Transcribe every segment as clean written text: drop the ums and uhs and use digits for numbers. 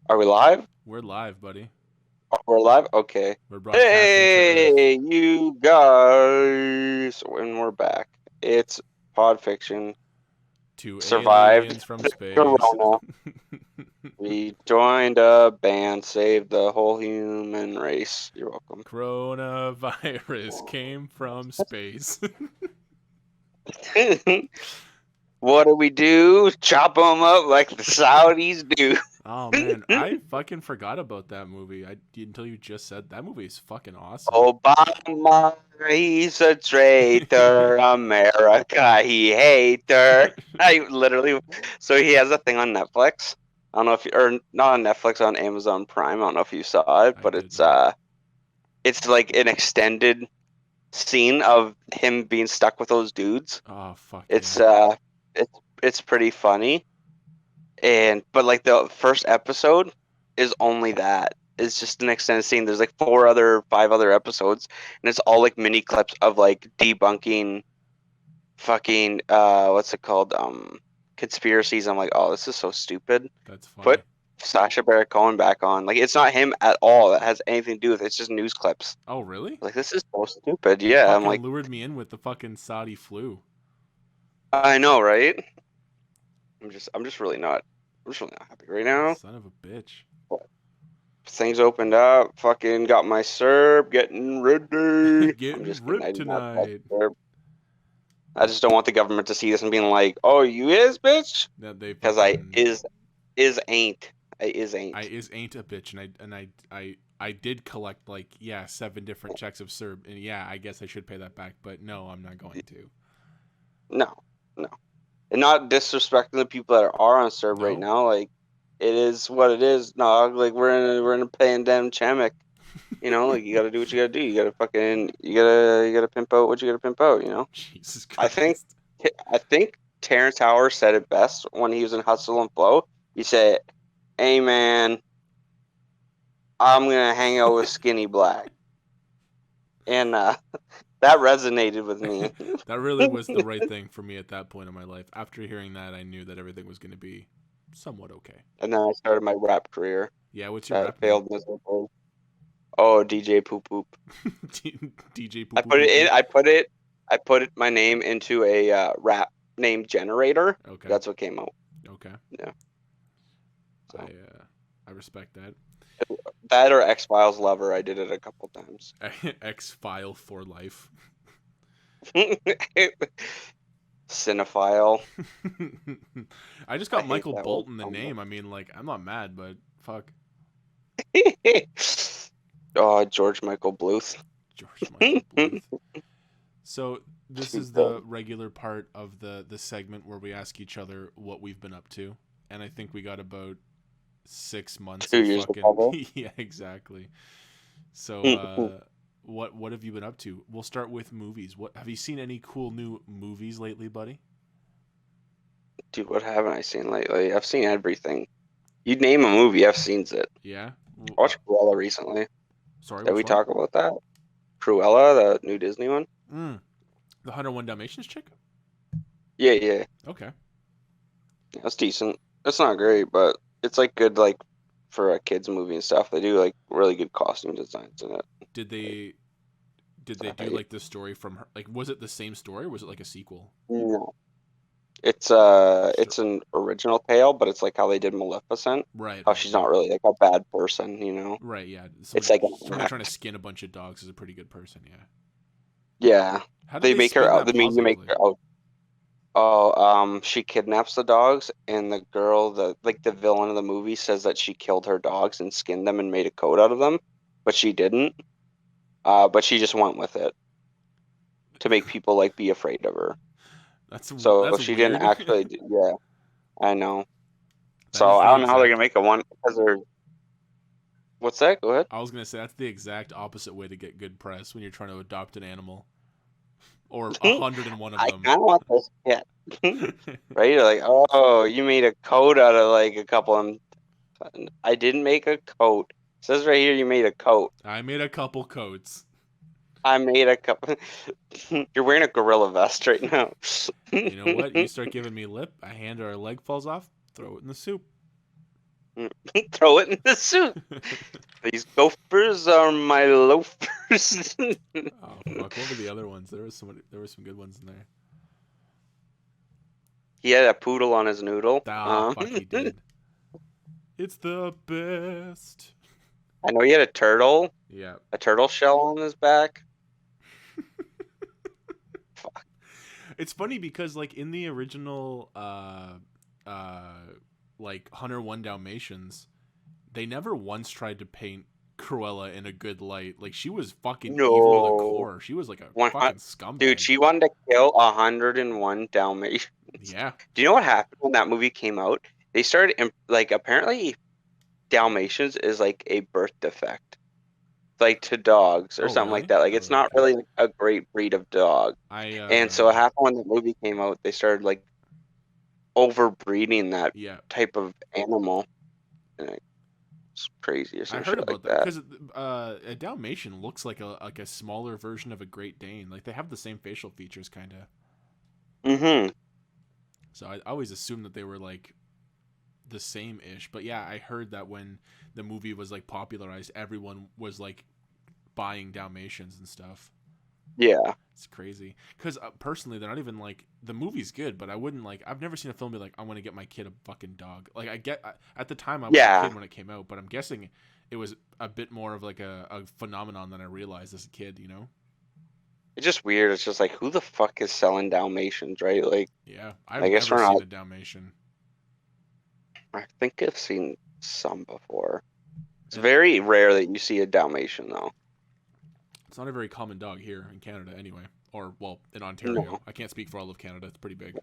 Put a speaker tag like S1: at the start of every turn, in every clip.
S1: Are we live?
S2: We're live, buddy.
S1: Oh, we're live? Okay.
S2: We're broadcasting to Earth.
S1: Hey, you guys. And we're back. It's Pod Fiction.
S2: To
S1: Survived
S2: aliens from
S1: the
S2: space.
S1: Corona. We joined a band, saved the whole human race. You're welcome.
S2: Coronavirus came from space.
S1: What do we do? Chop them up like the Saudis do.
S2: Oh man, I fucking forgot about that movie. Until you just said that movie is fucking awesome.
S1: Obama, he's a traitor. America, he hater. I literally. So he has a thing on Netflix. I don't know if or not on Netflix, on Amazon Prime. I don't know if you saw it,
S2: I
S1: but
S2: did not.
S1: it's like an extended scene of him being stuck with those dudes.
S2: Oh fuck
S1: It's
S2: yeah.
S1: it's pretty funny, but like the first episode is only that. It's just an extended scene. There's like five other episodes, and it's all like mini clips of like debunking fucking what's it called? Conspiracies. I'm like, oh, this is so stupid.
S2: That's
S1: Put
S2: funny.
S1: Sacha Baron Cohen back on. Like, it's not him at all that has anything to do with it. It's just news clips.
S2: Oh really?
S1: Like, this is so stupid.
S2: You
S1: Yeah, I'm
S2: fucking
S1: like,
S2: lured me in with the fucking Saudi flu.
S1: I know, right? I'm just really not. I'm just really not happy right now.
S2: Son of a bitch.
S1: Things opened up. Fucking got my Serb. Getting ready. I'm
S2: Getting
S1: just kidding. I
S2: ripped
S1: do not have
S2: tonight.
S1: Serb. I just don't want the government to see this and being like, "Oh, you is bitch,"
S2: That they
S1: because I
S2: fucking
S1: is ain't. I is
S2: I
S1: ain't.
S2: is ain't a bitch, and I did collect like 7 different checks of Serb, and yeah, I guess I should pay that back, but no, I'm not going to.
S1: No, no, and not disrespecting the people that are on Serb right
S2: No,
S1: now. Like, it is what it is. No, like we're in a pandemic. Like you got to do what you got to do. You got to you got to pimp out what you got to pimp out.
S2: Jesus
S1: I think
S2: Christ.
S1: I think Terrence Howard said it best when he was in Hustle and Flow. He said, "Hey man, I'm gonna hang out with Skinny Black," and that resonated with me.
S2: That really was the right thing for me at that point in my life. After hearing that, I knew that everything was going to be somewhat okay.
S1: And then I started my rap career
S2: Yeah, what's your
S1: that
S2: rap name?
S1: failed miserably. Oh, DJ Poop Poop.
S2: DJ Poo
S1: I
S2: Poo
S1: put
S2: Poo
S1: it in.
S2: Poo.
S1: I put my name into a rap name generator.
S2: Okay,
S1: That's what came out.
S2: okay.
S1: Yeah.
S2: I
S1: So
S2: uh, I respect that.
S1: that or X Files Lover. I did it a couple times.
S2: X File for life.
S1: Cinephile.
S2: I just
S1: I
S2: got
S1: hate
S2: Michael
S1: that word
S2: Bolton the
S1: so
S2: name. I mean, like, I'm not mad, but fuck.
S1: much. Oh, George Michael Bluth.
S2: George Michael Bluth. So this is the regular part of the segment where we ask each other what we've been up to, and I think we got about 6 months
S1: Two
S2: of
S1: years to
S2: fucking
S1: cover.
S2: yeah, exactly. So what have you been up to? We'll start with movies. What have you seen any cool new movies lately, buddy?
S1: Dude, what haven't I seen lately? I've seen everything. You name a movie, I've seen it.
S2: Yeah.
S1: I watched Cruella recently.
S2: Sorry,
S1: Did
S2: which
S1: we
S2: one?
S1: talk about that? Cruella, the new Disney one?
S2: Mm, the 101 Dalmatians chick.
S1: Yeah, yeah.
S2: Okay.
S1: It's decent. It's not great, but it's like good, like for a kids movie and stuff. They do like really good costume designs in it.
S2: Did they did they
S1: I
S2: do
S1: hate.
S2: like the story from her? Like, was it the same story, or was it like a sequel?
S1: No. It's
S2: So,
S1: it's an original tale, but it's like how they did Maleficent.
S2: right,
S1: How
S2: right,
S1: she's
S2: yeah.
S1: not really like a bad person.
S2: Right, yeah.
S1: It's
S2: Somebody
S1: like an
S2: somebody trying to
S1: act.
S2: skin a bunch of dogs is a pretty good person, yeah.
S1: Yeah.
S2: How did
S1: They
S2: they
S1: make her
S2: spin
S1: out.
S2: that
S1: The media make
S2: positively?
S1: her out. Oh, she kidnaps the dogs, and the girl, the villain of the movie, says that she killed her dogs and skinned them and made a coat out of them, but she didn't. But she just went with it to make people like be afraid of her. So
S2: That's
S1: she didn't
S2: weird.
S1: actually. Yeah, I know.
S2: That
S1: So
S2: is
S1: I
S2: the
S1: don't know how they're gonna
S2: exact
S1: make a one because they're. What's that? Go ahead.
S2: I was gonna say that's the exact opposite way to get good press when you're trying to adopt an animal, or 101 of
S1: I
S2: them.
S1: kind of want this pet, right? You're like, oh, you made a coat out of like a couple of them. I didn't make a coat. It says right here you made a coat.
S2: I made a couple coats.
S1: I made a couple. You're wearing a gorilla vest right now.
S2: You know what? You start giving me lip, a hand or a leg falls off, throw it in the soup.
S1: Throw it in the soup. These gophers are my loafers.
S2: Oh fuck! What were the other ones? There were some good ones in there.
S1: He had a poodle on his noodle.
S2: Ah, fuck, he did. It's the best.
S1: I know he had
S2: Yeah.
S1: a turtle shell on his back. Fuck.
S2: It's funny because like in the original uh like 101 Dalmatians, they never once tried to paint Cruella in a good light. Like she was fucking evil to the
S1: No.
S2: core. She was like a
S1: One,
S2: fucking
S1: dude,
S2: scumbag.
S1: she wanted to kill 101 Dalmatians.
S2: Yeah.
S1: Do you know what happened when that movie came out? They started like apparently Dalmatians is like a birth defect, like to dogs or
S2: Oh
S1: something like
S2: really?
S1: that. Like
S2: Oh
S1: it's not
S2: okay.
S1: really like, a great breed of dog.
S2: I
S1: And so what happened when the movie came out? They started like overbreeding that
S2: yeah.
S1: type of animal, and it's crazy or
S2: I
S1: some
S2: heard
S1: shit
S2: about
S1: like
S2: that
S1: that.
S2: because a Dalmatian looks like a smaller version of a Great Dane. Like they have the same facial features, kind of.
S1: Mm-hmm.
S2: So I always assumed that they were like the same ish. But yeah, I heard that when the movie was like popularized, everyone was like buying Dalmatians and stuff.
S1: Yeah.
S2: It's crazy because personally, they're not even like the movie's good, but I wouldn't like. I've never seen a film be like, I'm gonna get my kid a fucking dog. Like at the time I was a
S1: Yeah.
S2: kid when it came out, but I'm guessing it was a bit more of like a phenomenon than I realized as a kid. You know?
S1: It's just weird. It's just like who the fuck is selling Dalmatians, right? Like
S2: Yeah, I've
S1: I guess
S2: never
S1: we're
S2: seen
S1: not.
S2: a Dalmatian,
S1: I think I've seen some before. It's
S2: and
S1: very rare that you see a Dalmatian though.
S2: it's not a very common dog here in Canada, anyway. Or well, in Ontario.
S1: No.
S2: I can't speak for all of Canada. It's pretty big.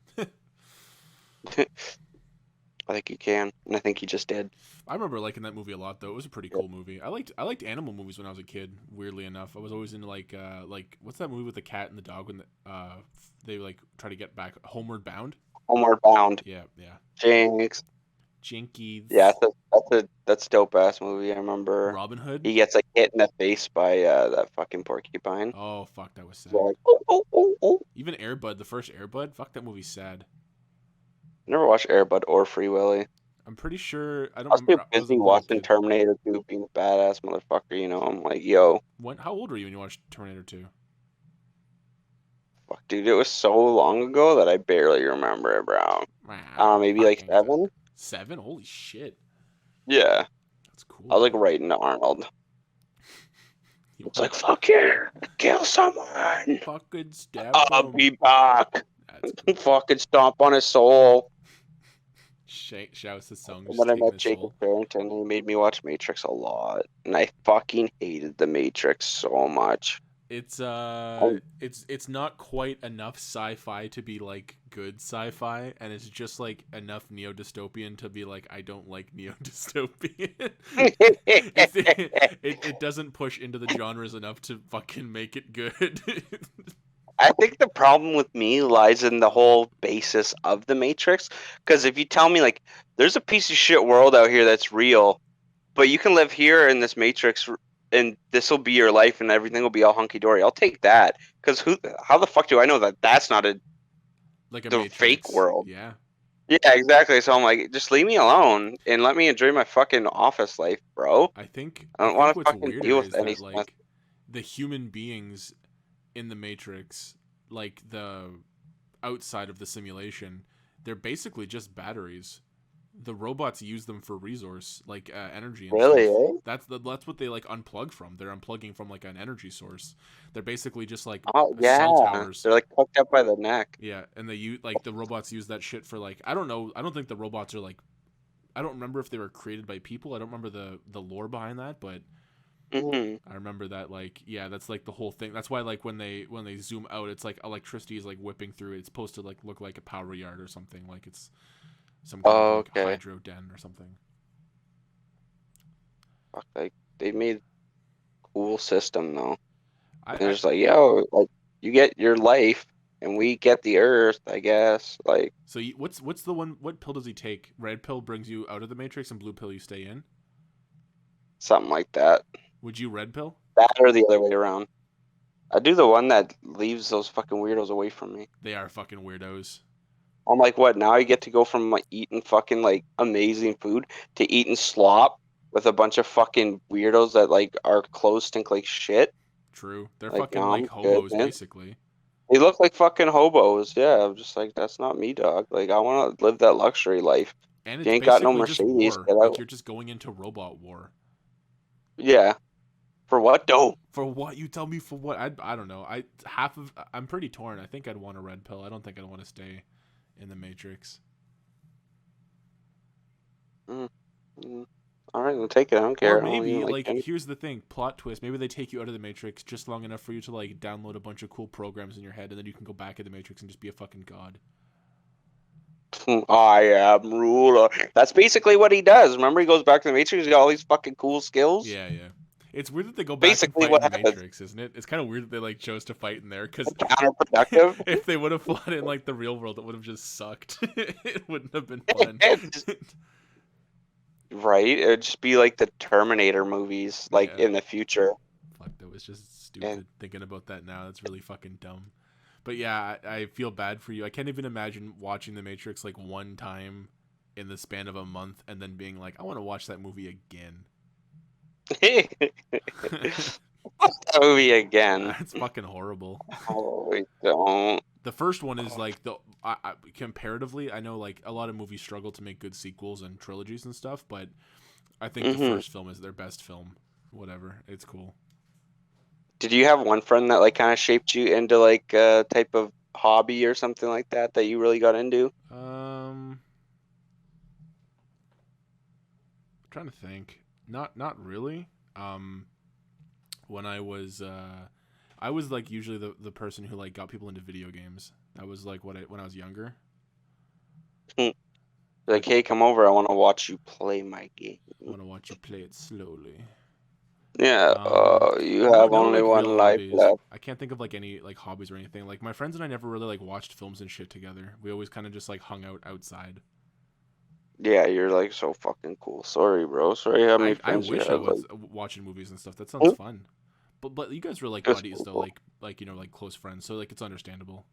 S1: I think you can, and I think you just did.
S2: I remember liking that movie a lot, though. It was a pretty cool movie. I liked animal movies when I was a kid. Weirdly enough, I was always into like what's that movie with the cat and the dog when they like try to get back Homeward Bound.
S1: Homeward Bound,
S2: Yeah, yeah.
S1: Jinx. Yeah,
S2: Jinkies,
S1: that's a dope ass movie. I remember
S2: Robin Hood.
S1: he gets like hit in the face by that fucking porcupine.
S2: Oh fuck, that was
S1: So
S2: sad.
S1: like, oh, oh, oh, oh.
S2: Even Airbud, the first Airbud. Fuck, that movie's sad.
S1: Never watched Airbud or Free Willy.
S2: I'm pretty sure I don't
S1: I was too
S2: remember. I was a
S1: busy
S2: little
S1: watching
S2: kid.
S1: Terminator 2 being a badass motherfucker, you know. I'm like, yo,
S2: When? How old were you when you watched Terminator 2?
S1: fuck, dude, it was so long ago that I barely remember it, bro.
S2: Ah,
S1: Maybe like
S2: fucking fuck.
S1: 7?
S2: 7? Holy shit,
S1: Yeah.
S2: that's cool,
S1: I was like
S2: man.
S1: right into Arnold.
S2: You
S1: It's
S2: were
S1: like, fuck yeah, kill someone.
S2: fucking stab
S1: I'll
S2: them.
S1: be back.
S2: That's cool.
S1: Fucking stomp on his soul.
S2: Shouts the song, just
S1: When I
S2: taking
S1: met
S2: his
S1: Jacob
S2: soul.
S1: Farrington, he made me watch Matrix a lot, and I fucking hated the Matrix so much.
S2: It's not quite enough sci-fi to be like good sci-fi, and it's just like enough neo-dystopian to be like I don't like neo-dystopian. It doesn't push into the genres enough to fucking make it good.
S1: I think the problem with me lies in the whole basis of the Matrix. Because if you tell me like there's a piece of shit world out here that's real, but you can live here in this Matrix, and this will be your life, and everything will be all hunky dory, I'll take that. Because how the fuck do I know that that's not
S2: Like a
S1: the fake
S2: Matrix.
S1: world?
S2: Yeah.
S1: Yeah, exactly. So I'm like, just leave me alone and let me enjoy my fucking office life, bro. I
S2: I
S1: don't
S2: think
S1: want to
S2: what's
S1: fucking deal
S2: weirder
S1: with
S2: is
S1: any
S2: that
S1: stress.
S2: like the human beings in the Matrix, like the outside of the simulation, they're basically just batteries. The robots use them for resource, like energy and
S1: Really,
S2: stuff.
S1: eh?
S2: That's what they like unplug from. They're unplugging from like an energy source. They're basically just like
S1: Oh
S2: cell
S1: yeah,
S2: towers.
S1: they're like hooked up by the neck.
S2: Yeah, and they use like the robots use that shit for like I don't know. I don't think the robots are like I don't remember if they were created by people. I don't remember the lore behind that, but
S1: Hmm.
S2: I remember that like yeah, that's like the whole thing. That's why like when they zoom out, it's like electricity is like whipping through. It's supposed to like look like a power yard or something. Like it's some kind of like
S1: Okay.
S2: hydro den or something.
S1: Fuck, like they made cool system though.
S2: I,
S1: They're
S2: I
S1: just like, yo, like you get your life and we get the earth, I guess. Like
S2: so what's the one? What pill does he take? Red pill brings you out of the matrix, and blue pill you stay in.
S1: something like that.
S2: Would you red pill?
S1: That or the other way around. I do the one that leaves those fucking weirdos away from me.
S2: They are fucking weirdos.
S1: I'm like, what? Now I get to go from like eating fucking like amazing food to eating slop with a bunch of fucking weirdos that like our clothes stink like shit.
S2: True. They're
S1: Like,
S2: fucking
S1: no,
S2: like
S1: I'm good,
S2: hobos,
S1: man.
S2: basically.
S1: They look like fucking hobos. Yeah, I'm just like, that's not me, dog. Like, I want to live that luxury life.
S2: And
S1: If you
S2: it's
S1: ain't got no
S2: basically just
S1: Mercedes,
S2: war.
S1: get
S2: Like
S1: out.
S2: you're just going into robot war.
S1: Yeah. For what though?
S2: For what? You tell me for what? I don't know. I'm pretty torn. I think I'd want a red pill. I don't think I'd want to stay in the Matrix.
S1: Mm, mm. All right, we'll take it. I don't
S2: Or
S1: care. I don't even
S2: maybe
S1: like
S2: like
S1: any.
S2: here's the thing, plot twist. Maybe they take you out of the Matrix just long enough for you to like download a bunch of cool programs in your head, and then you can go back in the Matrix and just be a fucking god.
S1: I am ruler. That's basically what he does. Remember, he goes back to the Matrix. He's got all these fucking cool skills.
S2: Yeah, yeah. It's weird that they go back and
S1: Basically,
S2: fight in
S1: what
S2: the
S1: happens.
S2: Matrix, isn't it? It's kind of weird that they like chose to fight in there because
S1: Counterproductive.
S2: if they would have fought in like the real world, it would have just sucked. It wouldn't have been fun.
S1: It's right. It would just be like the Terminator movies, like
S2: Yeah.
S1: in the future.
S2: Fuck, that was just
S1: And
S2: stupid. Thinking about that now, that's really fucking dumb. But yeah, I feel bad for you. I can't even imagine watching The Matrix like one time in the span of a month and then being like, I want to watch that movie again.
S1: that movie again.
S2: It's fucking horrible.
S1: Oh, we don't.
S2: The first one is like comparatively, I know like a lot of movies struggle to make good sequels and trilogies and stuff, but I think the
S1: Hmm.
S2: first film is their best film. Whatever, it's cool.
S1: Did you have one friend that like kind of shaped you into like a type of hobby or something like that that you really got into?
S2: I'm trying to think. Not really. Um, when I was like usually the person who like got people into video games. That was like when I was younger.
S1: Like,
S2: Like
S1: hey, come over. I want to watch you play my game.
S2: I want to watch you play it slowly.
S1: Yeah, you
S2: No,
S1: have
S2: no,
S1: only
S2: like
S1: one
S2: real
S1: life
S2: hobbies.
S1: left.
S2: I can't think of like any like hobbies or anything. Like my friends and I never really like watched films and shit together. We always kind of just like hung out outside.
S1: Yeah, you're like so fucking cool. Sorry, bro. Sorry how many
S2: I
S1: friends you
S2: wish I
S1: had.
S2: was
S1: Like,
S2: watching movies and stuff. That sounds fun. But you guys were like
S1: it was
S2: buddies
S1: so
S2: though,
S1: cool.
S2: like you know like close friends. So like it's understandable.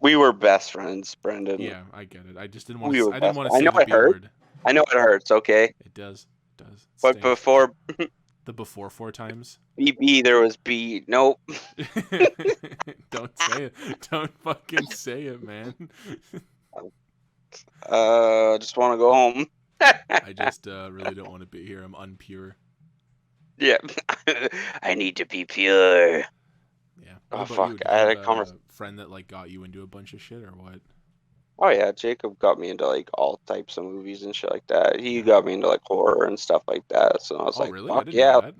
S1: We were best friends, Brendan.
S2: Yeah, I get it. I just didn't want
S1: We
S2: to.
S1: were
S2: I didn't
S1: best.
S2: want to
S1: I
S2: say
S1: know
S2: the
S1: it
S2: B
S1: hurts.
S2: word.
S1: I know it hurts. Okay,
S2: It does. It does. It
S1: but
S2: stings.
S1: before
S2: The before four times.
S1: BB, there was B. Nope.
S2: Don't say it. Don't fucking say it, man.
S1: Just want to go home.
S2: I just really don't want to be here. I'm unpure.
S1: Yeah. I need to be pure.
S2: Yeah. What
S1: Oh
S2: about you?
S1: fuck!
S2: Did
S1: I
S2: you
S1: had
S2: have
S1: a
S2: a
S1: conversation.
S2: friend that like got you into a bunch of shit or what?
S1: Oh yeah, Jacob got me into like all types of movies and shit like that. He
S2: Yeah.
S1: got me into like horror and stuff like that. So I was
S2: Oh,
S1: like,
S2: really? I
S1: fuck
S2: didn't know
S1: yeah,
S2: that.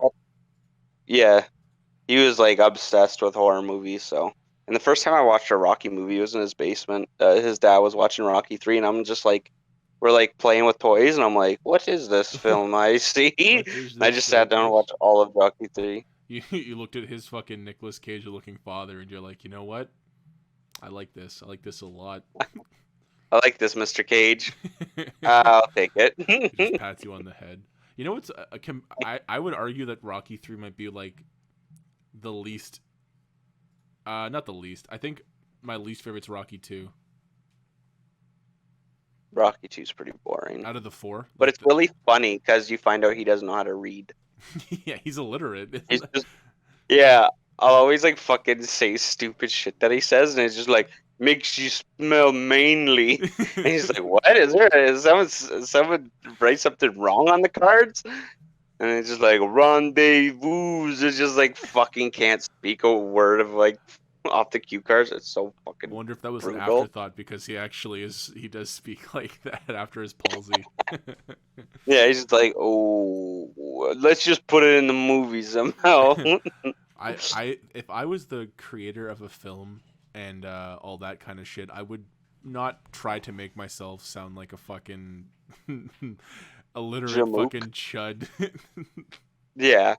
S1: yeah. He was like obsessed with horror movies. So, and the first time I watched a Rocky movie was in his basement. His dad was watching Rocky 3, and I'm just like, we're like playing with toys, and I'm like, what is this film I see?
S2: What
S1: And
S2: is
S1: I
S2: this
S1: just sat down and
S2: shit?
S1: watched all of Rocky 3.
S2: You looked at his fucking Nicolas Cage looking father and you're like, you know what? I like this. I like this a lot.
S1: I like this, Mr. Cage.
S2: He
S1: I'll take
S2: just
S1: it.
S2: pats you on the head. You know what's I would argue that Rocky 3 might be like the least not the least. I think my least favorite's Rocky 2
S1: Rocky 2 is pretty boring,
S2: out of the 4.
S1: but
S2: Like
S1: it's really funny because you find out he doesn't know how to read.
S2: yeah, he's illiterate.
S1: He's just Yeah, I'll always like fucking say stupid shit that he says, and it's just like makes you smell mainly. And he's like, "What is someone write something wrong on the cards?" And it's just like rendezvous. It's just like fucking can't speak a word of like off the cue cards. It's so
S2: I
S1: fucking
S2: wonder if that was an
S1: brutal.
S2: afterthought because he does speak like that after his palsy.
S1: Yeah, he's just like, "Oh, let's just put it in the movie somehow."
S2: I if I was the creator of a film and all that kind of shit, I would not try to make myself sound like a fucking illiterate
S1: Jamook.
S2: fucking chud.
S1: Yeah,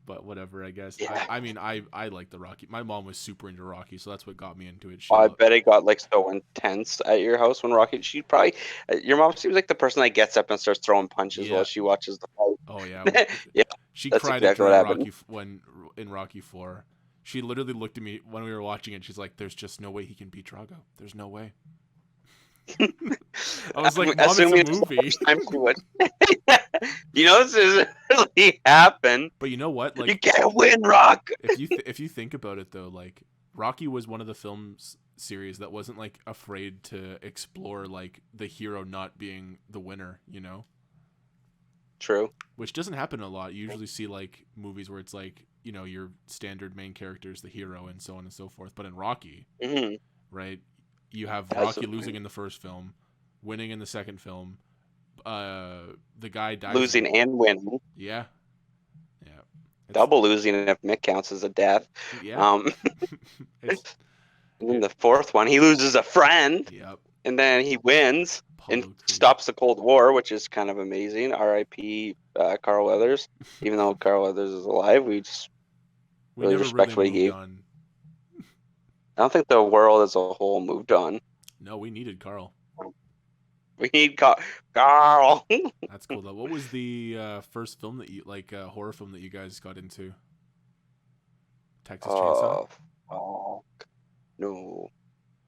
S2: But whatever, I guess.
S1: yeah.
S2: I mean I like the Rocky. My mom was super into Rocky, so that's what got me into it.
S1: I bet it got like so intense at your house when Rocky. She probably your mom seems like the person that gets up and starts throwing punches while
S2: Yeah.
S1: she watches the
S2: Oh yeah.
S1: fight. Yeah,
S2: She
S1: that's
S2: cried at
S1: exactly what
S2: during
S1: happened.
S2: Rocky when in Rocky 4. She literally looked at me when we were watching it. She's like, "There's just no way he can beat Drago. There's no way." I was like, Mom, it's a
S1: Assuming it's the
S2: movie.
S1: first time she would. This doesn't really happen.
S2: But you know what?
S1: You
S2: Like,
S1: can't win, Rock.
S2: if you think about it though, like Rocky was one of the films series that wasn't like afraid to explore like the hero not being the winner, you know?
S1: True.
S2: Which doesn't happen a lot. You usually see like movies where it's like, you know, your standard main character is the hero and so on and so forth. But in Rocky,
S1: Mm-hmm.
S2: right, you have
S1: That's
S2: Rocky losing in the first film, winning in the second film. The guy dies.
S1: losing and winning.
S2: Yeah, yeah,
S1: Double losing if Mick counts as a death.
S2: yeah.
S1: Um,
S2: It's
S1: and then the fourth one, he loses a friend,
S2: yep.
S1: and then he wins and
S2: Apollo Creed.
S1: stops the Cold War, which is kind of amazing. R.I.P. Carl Weathers. Even though Carl Weathers is alive, we just
S2: We
S1: really
S2: never
S1: respect
S2: really
S1: what he
S2: moved
S1: gave.
S2: on.
S1: I don't think the world as a whole moved on.
S2: No, we needed Carl.
S1: We need Carl.
S2: That's cool though. What was the first film that you like horror film that you guys got into? Texas Chainsaw?
S1: Oh, no.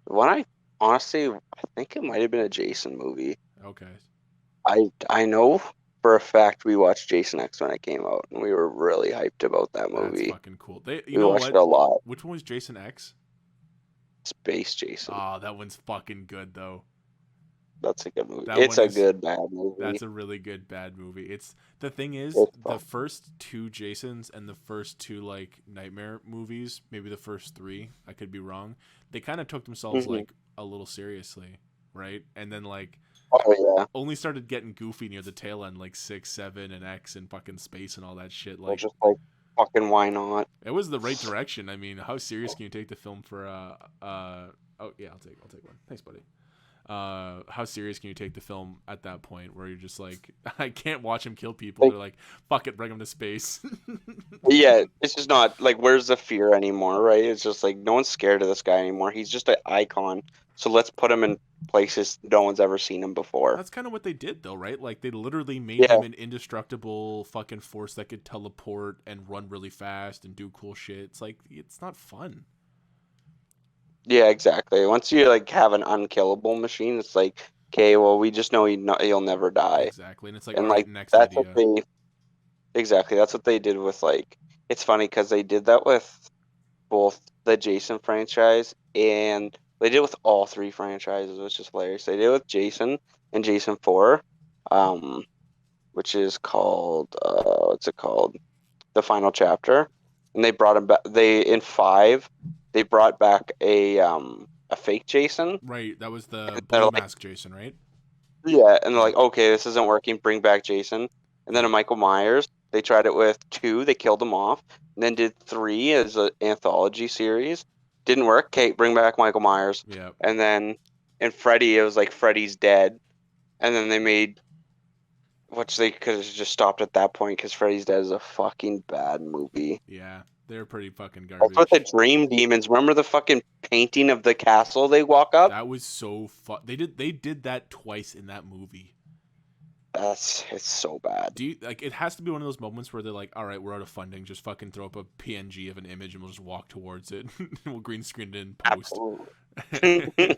S1: The one honestly, I think it might have been a Jason movie.
S2: Okay.
S1: I know for a fact we watched Jason X when it came out, and we were really hyped about that
S2: That's
S1: movie.
S2: fucking cool. You
S1: We
S2: know
S1: watched
S2: what?
S1: it a lot.
S2: Which one was Jason X?
S1: Space Jason.
S2: Oh, that one's fucking good though.
S1: That's a good movie.
S2: That
S1: It's
S2: one
S1: a
S2: is-
S1: good bad movie.
S2: That's a really good bad movie. It's the thing is
S1: It's
S2: the
S1: fun.
S2: first two Jasons and the first two like Nightmare movies, maybe the first three, I could be wrong. They kind of took themselves
S1: Mhm.
S2: like a little seriously, right? And then like
S1: Oh yeah.
S2: only started getting goofy near the tail end, like 6, 7, and X and fucking space and all that shit.
S1: They're
S2: Like
S1: just like fucking why not?
S2: it was the right direction. I mean, how serious can you take the film for oh yeah, I'll take one. Thanks, buddy. How serious can you take the film at that point where you're just like, I can't watch him kill people.
S1: Like-
S2: They're like, fuck it, bring him to space.
S1: Yeah, it's just not like where's the fear anymore, right? It's just like no one's scared of this guy anymore. He's just an icon. So let's put him in places no one's ever seen him before.
S2: That's kind of what they did though, right? Like they literally made
S1: Yeah.
S2: him an indestructible fucking force that could teleport and run really fast and do cool shit. It's like, it's not fun.
S1: Yeah, exactly. Once you like have an unkillable machine, it's like, okay, well, we just know he'll never die.
S2: Exactly. And it's like,
S1: And
S2: all right,
S1: like
S2: next
S1: that's
S2: idea.
S1: what they exactly. That's what they did with like. It's funny because they did that with both the Jason franchise and they did it with all three franchises, which is hilarious. They did it with Jason and Jason 4, which is called what's it called? The Final Chapter, and they brought him back. They in 5, they brought back a fake Jason.
S2: Right. That was the
S1: they're
S2: blue
S1: like-
S2: mask Jason, right?
S1: Yeah, and they're like, okay, this isn't working. Bring back Jason. And then a Michael Myers. They tried it with 2. They killed him off. And then did 3 as an anthology series. Didn't work. Okay, bring back Michael Myers.
S2: Yeah.
S1: And then in Freddy, it was like Freddy's dead. And then they made, which they could have just stopped at that point because Freddy's Dead is a fucking bad movie.
S2: Yeah. They're pretty fucking garbage.
S1: That's what the Dream Demons. Remember the fucking painting of the castle they walk up?
S2: That was so fun. They did that twice in that movie.
S1: It's so bad.
S2: Do you like? It has to be one of those moments where they're like, "All right, we're out of funding. Just fucking throw up a PNG of an image and we'll just walk towards it. We'll green screen it in post.
S1: Absolutely.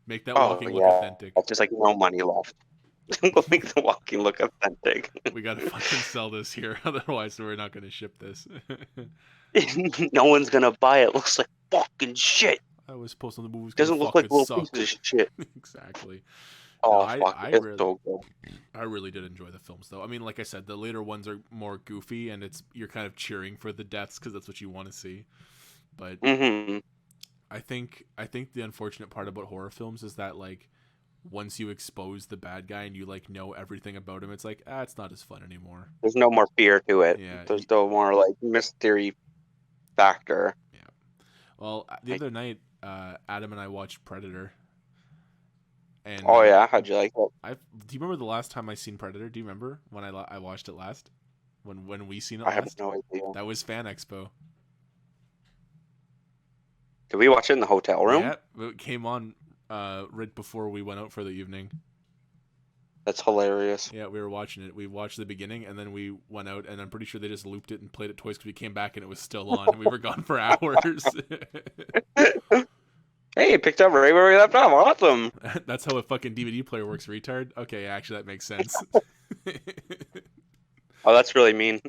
S2: Make that walking look authentic.
S1: It's just like no money left. We'll make the walking look authentic.
S2: We gotta fucking sell this here, otherwise we're not gonna ship this."
S1: No one's gonna buy it. Looks like fucking shit.
S2: I was posting the movie's
S1: Doesn't
S2: gonna
S1: look like
S2: fucking
S1: little
S2: suck.
S1: pieces of shit.
S2: Exactly.
S1: Oh
S2: No,
S1: fuck,
S2: I
S1: it's
S2: really-
S1: so good.
S2: I really did enjoy the films, though. I mean, like I said, the later ones are more goofy, and you're kind of cheering for the deaths because that's what you want to see. But
S1: Mm-hmm.
S2: I think the unfortunate part about horror films is that like once you expose the bad guy and you like know everything about him, it's like it's not as fun anymore.
S1: There's no more fear to it.
S2: Yeah.
S1: There's no more like mystery factor.
S2: Well, the other night, Adam and I watched Predator. And
S1: Oh yeah, how'd you like it?
S2: do you remember the last time I seen Predator? Do you remember when I watched it last? When we seen it
S1: I have
S2: last?
S1: no idea.
S2: That was Fan Expo.
S1: Did we watch it in the hotel room?
S2: Yeah, it came on right before we went out for the evening.
S1: That's hilarious.
S2: Yeah, we were watching it. We watched the beginning, and then we went out, and I'm pretty sure they just looped it and played it twice because we came back and it was still on, and we were gone for hours.
S1: Hey, you picked up right where we left off. Awesome.
S2: That's how a fucking DVD player works, retard. Okay, actually, that makes sense.
S1: Oh, that's really mean.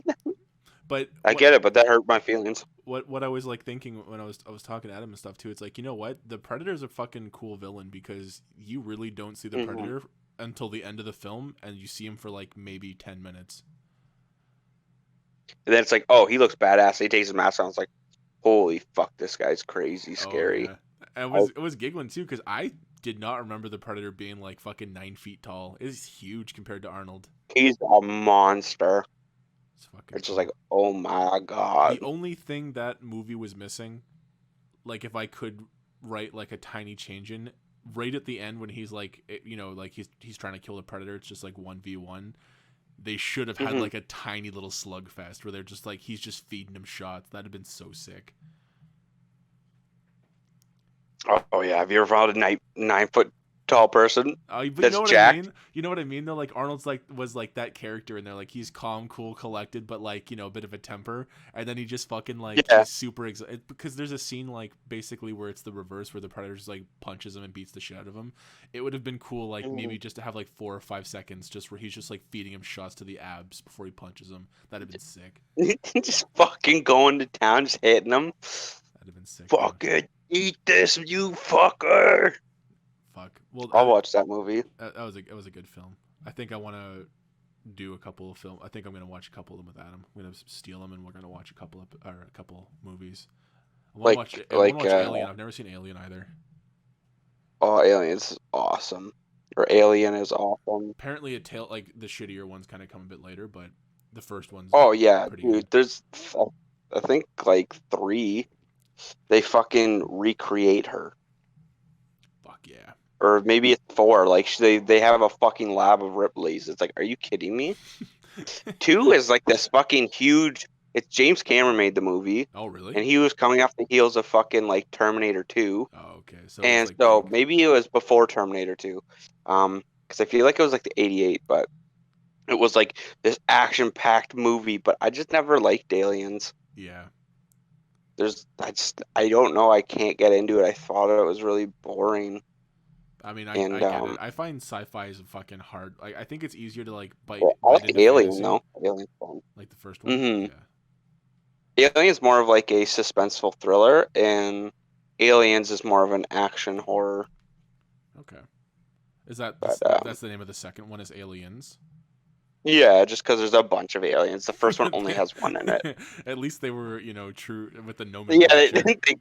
S2: But
S1: I get it, but that hurt my feelings.
S2: what I was like thinking when I was talking to Adam and stuff too, it's like, you know what? The Predator's a fucking cool villain because you really don't see the
S1: Hmm.
S2: Predator until the end of the film, and you see him for like maybe 10 minutes.
S1: And then it's like, oh, he looks badass. He takes his mask off. It's like, holy fuck, this guy's crazy,
S2: Oh
S1: scary.
S2: yeah, and
S1: I,
S2: it was giggling too because I did not remember the Predator being like fucking 9 feet tall. It's huge compared to Arnold.
S1: he's a monster.
S2: It's fucking
S1: It's just like,
S2: cool.
S1: oh my god.
S2: The only thing that movie was missing, like if I could write like a tiny change in right at the end when he's like, like he's trying to kill the Predator, it's just like 1v1. They should have had
S1: Hmm.
S2: like a tiny little slugfest where they're just like he's just feeding him shots. That'd have been so sick.
S1: Oh yeah, have you ever found a 9 foot tall person
S2: But you
S1: that's
S2: know what I
S1: jacked?
S2: mean? You know what I mean though? Like Arnold's like was like that character in there. Like he's calm, cool, collected, but like a bit of a temper. And then he just fucking like
S1: Yeah.
S2: he's super because there's a scene like basically where it's the reverse where the Predator just like punches him and beats the shit out of him. It would have been cool like maybe
S1: Mhm.
S2: just to have like 4 or 5 seconds just where he's just like feeding him shots to the abs before he punches him. That'd have been sick.
S1: Just fucking going to town, just hitting them.
S2: That'd have been sick, dude.
S1: Fucking eat this, you fucker.
S2: Fuck. Well,
S1: I'll watch that movie.
S2: it was a good film. I think I want to do a couple of film. I think I'm gonna watch a couple of them with Adam. I'm gonna steal them and we're gonna watch a couple movies. I want to watch. I want to watch Alien. I've never seen Alien either.
S1: Oh, Aliens is awesome. Or Alien is awesome.
S2: Apparently, like the shittier ones kind of come a bit later, but the first one's
S1: Oh yeah,
S2: pretty
S1: dude.
S2: good.
S1: There's, I think like three. They fucking recreate her,
S2: Fuck yeah.
S1: or maybe it's four. Like they have a fucking lab of Ripley's. It's like, are you kidding me? Two is like this fucking huge. It's James Cameron made the movie,
S2: Oh really?
S1: and he was coming off the heels of fucking like Terminator 2,
S2: Oh okay. So it was
S1: and
S2: like
S1: so
S2: big.
S1: maybe it was before Terminator 2, because I feel like it was like the '88, but it was like this action-packed movie. But I just never liked Aliens.
S2: Yeah.
S1: I don't know. I can't get into it. I thought it was really boring,
S2: I mean, I
S1: and
S2: get it. I find sci-fi is fucking hard. Like, I think it's easier to like bite
S1: well, I
S2: bite
S1: like
S2: into
S1: Alien
S2: fantasy,
S1: though. Alien's fun.
S2: like the first one.
S1: Mm-hmm.
S2: Yeah.
S1: Alien's more of like a suspenseful thriller, and Aliens is more of an action horror.
S2: Okay. Is that
S1: But
S2: that's the name of the second one? Is Aliens?
S1: yeah, just because there's a bunch of aliens. The first one only has one in it.
S2: At least they were true with the
S1: Yeah,
S2: nomenclature.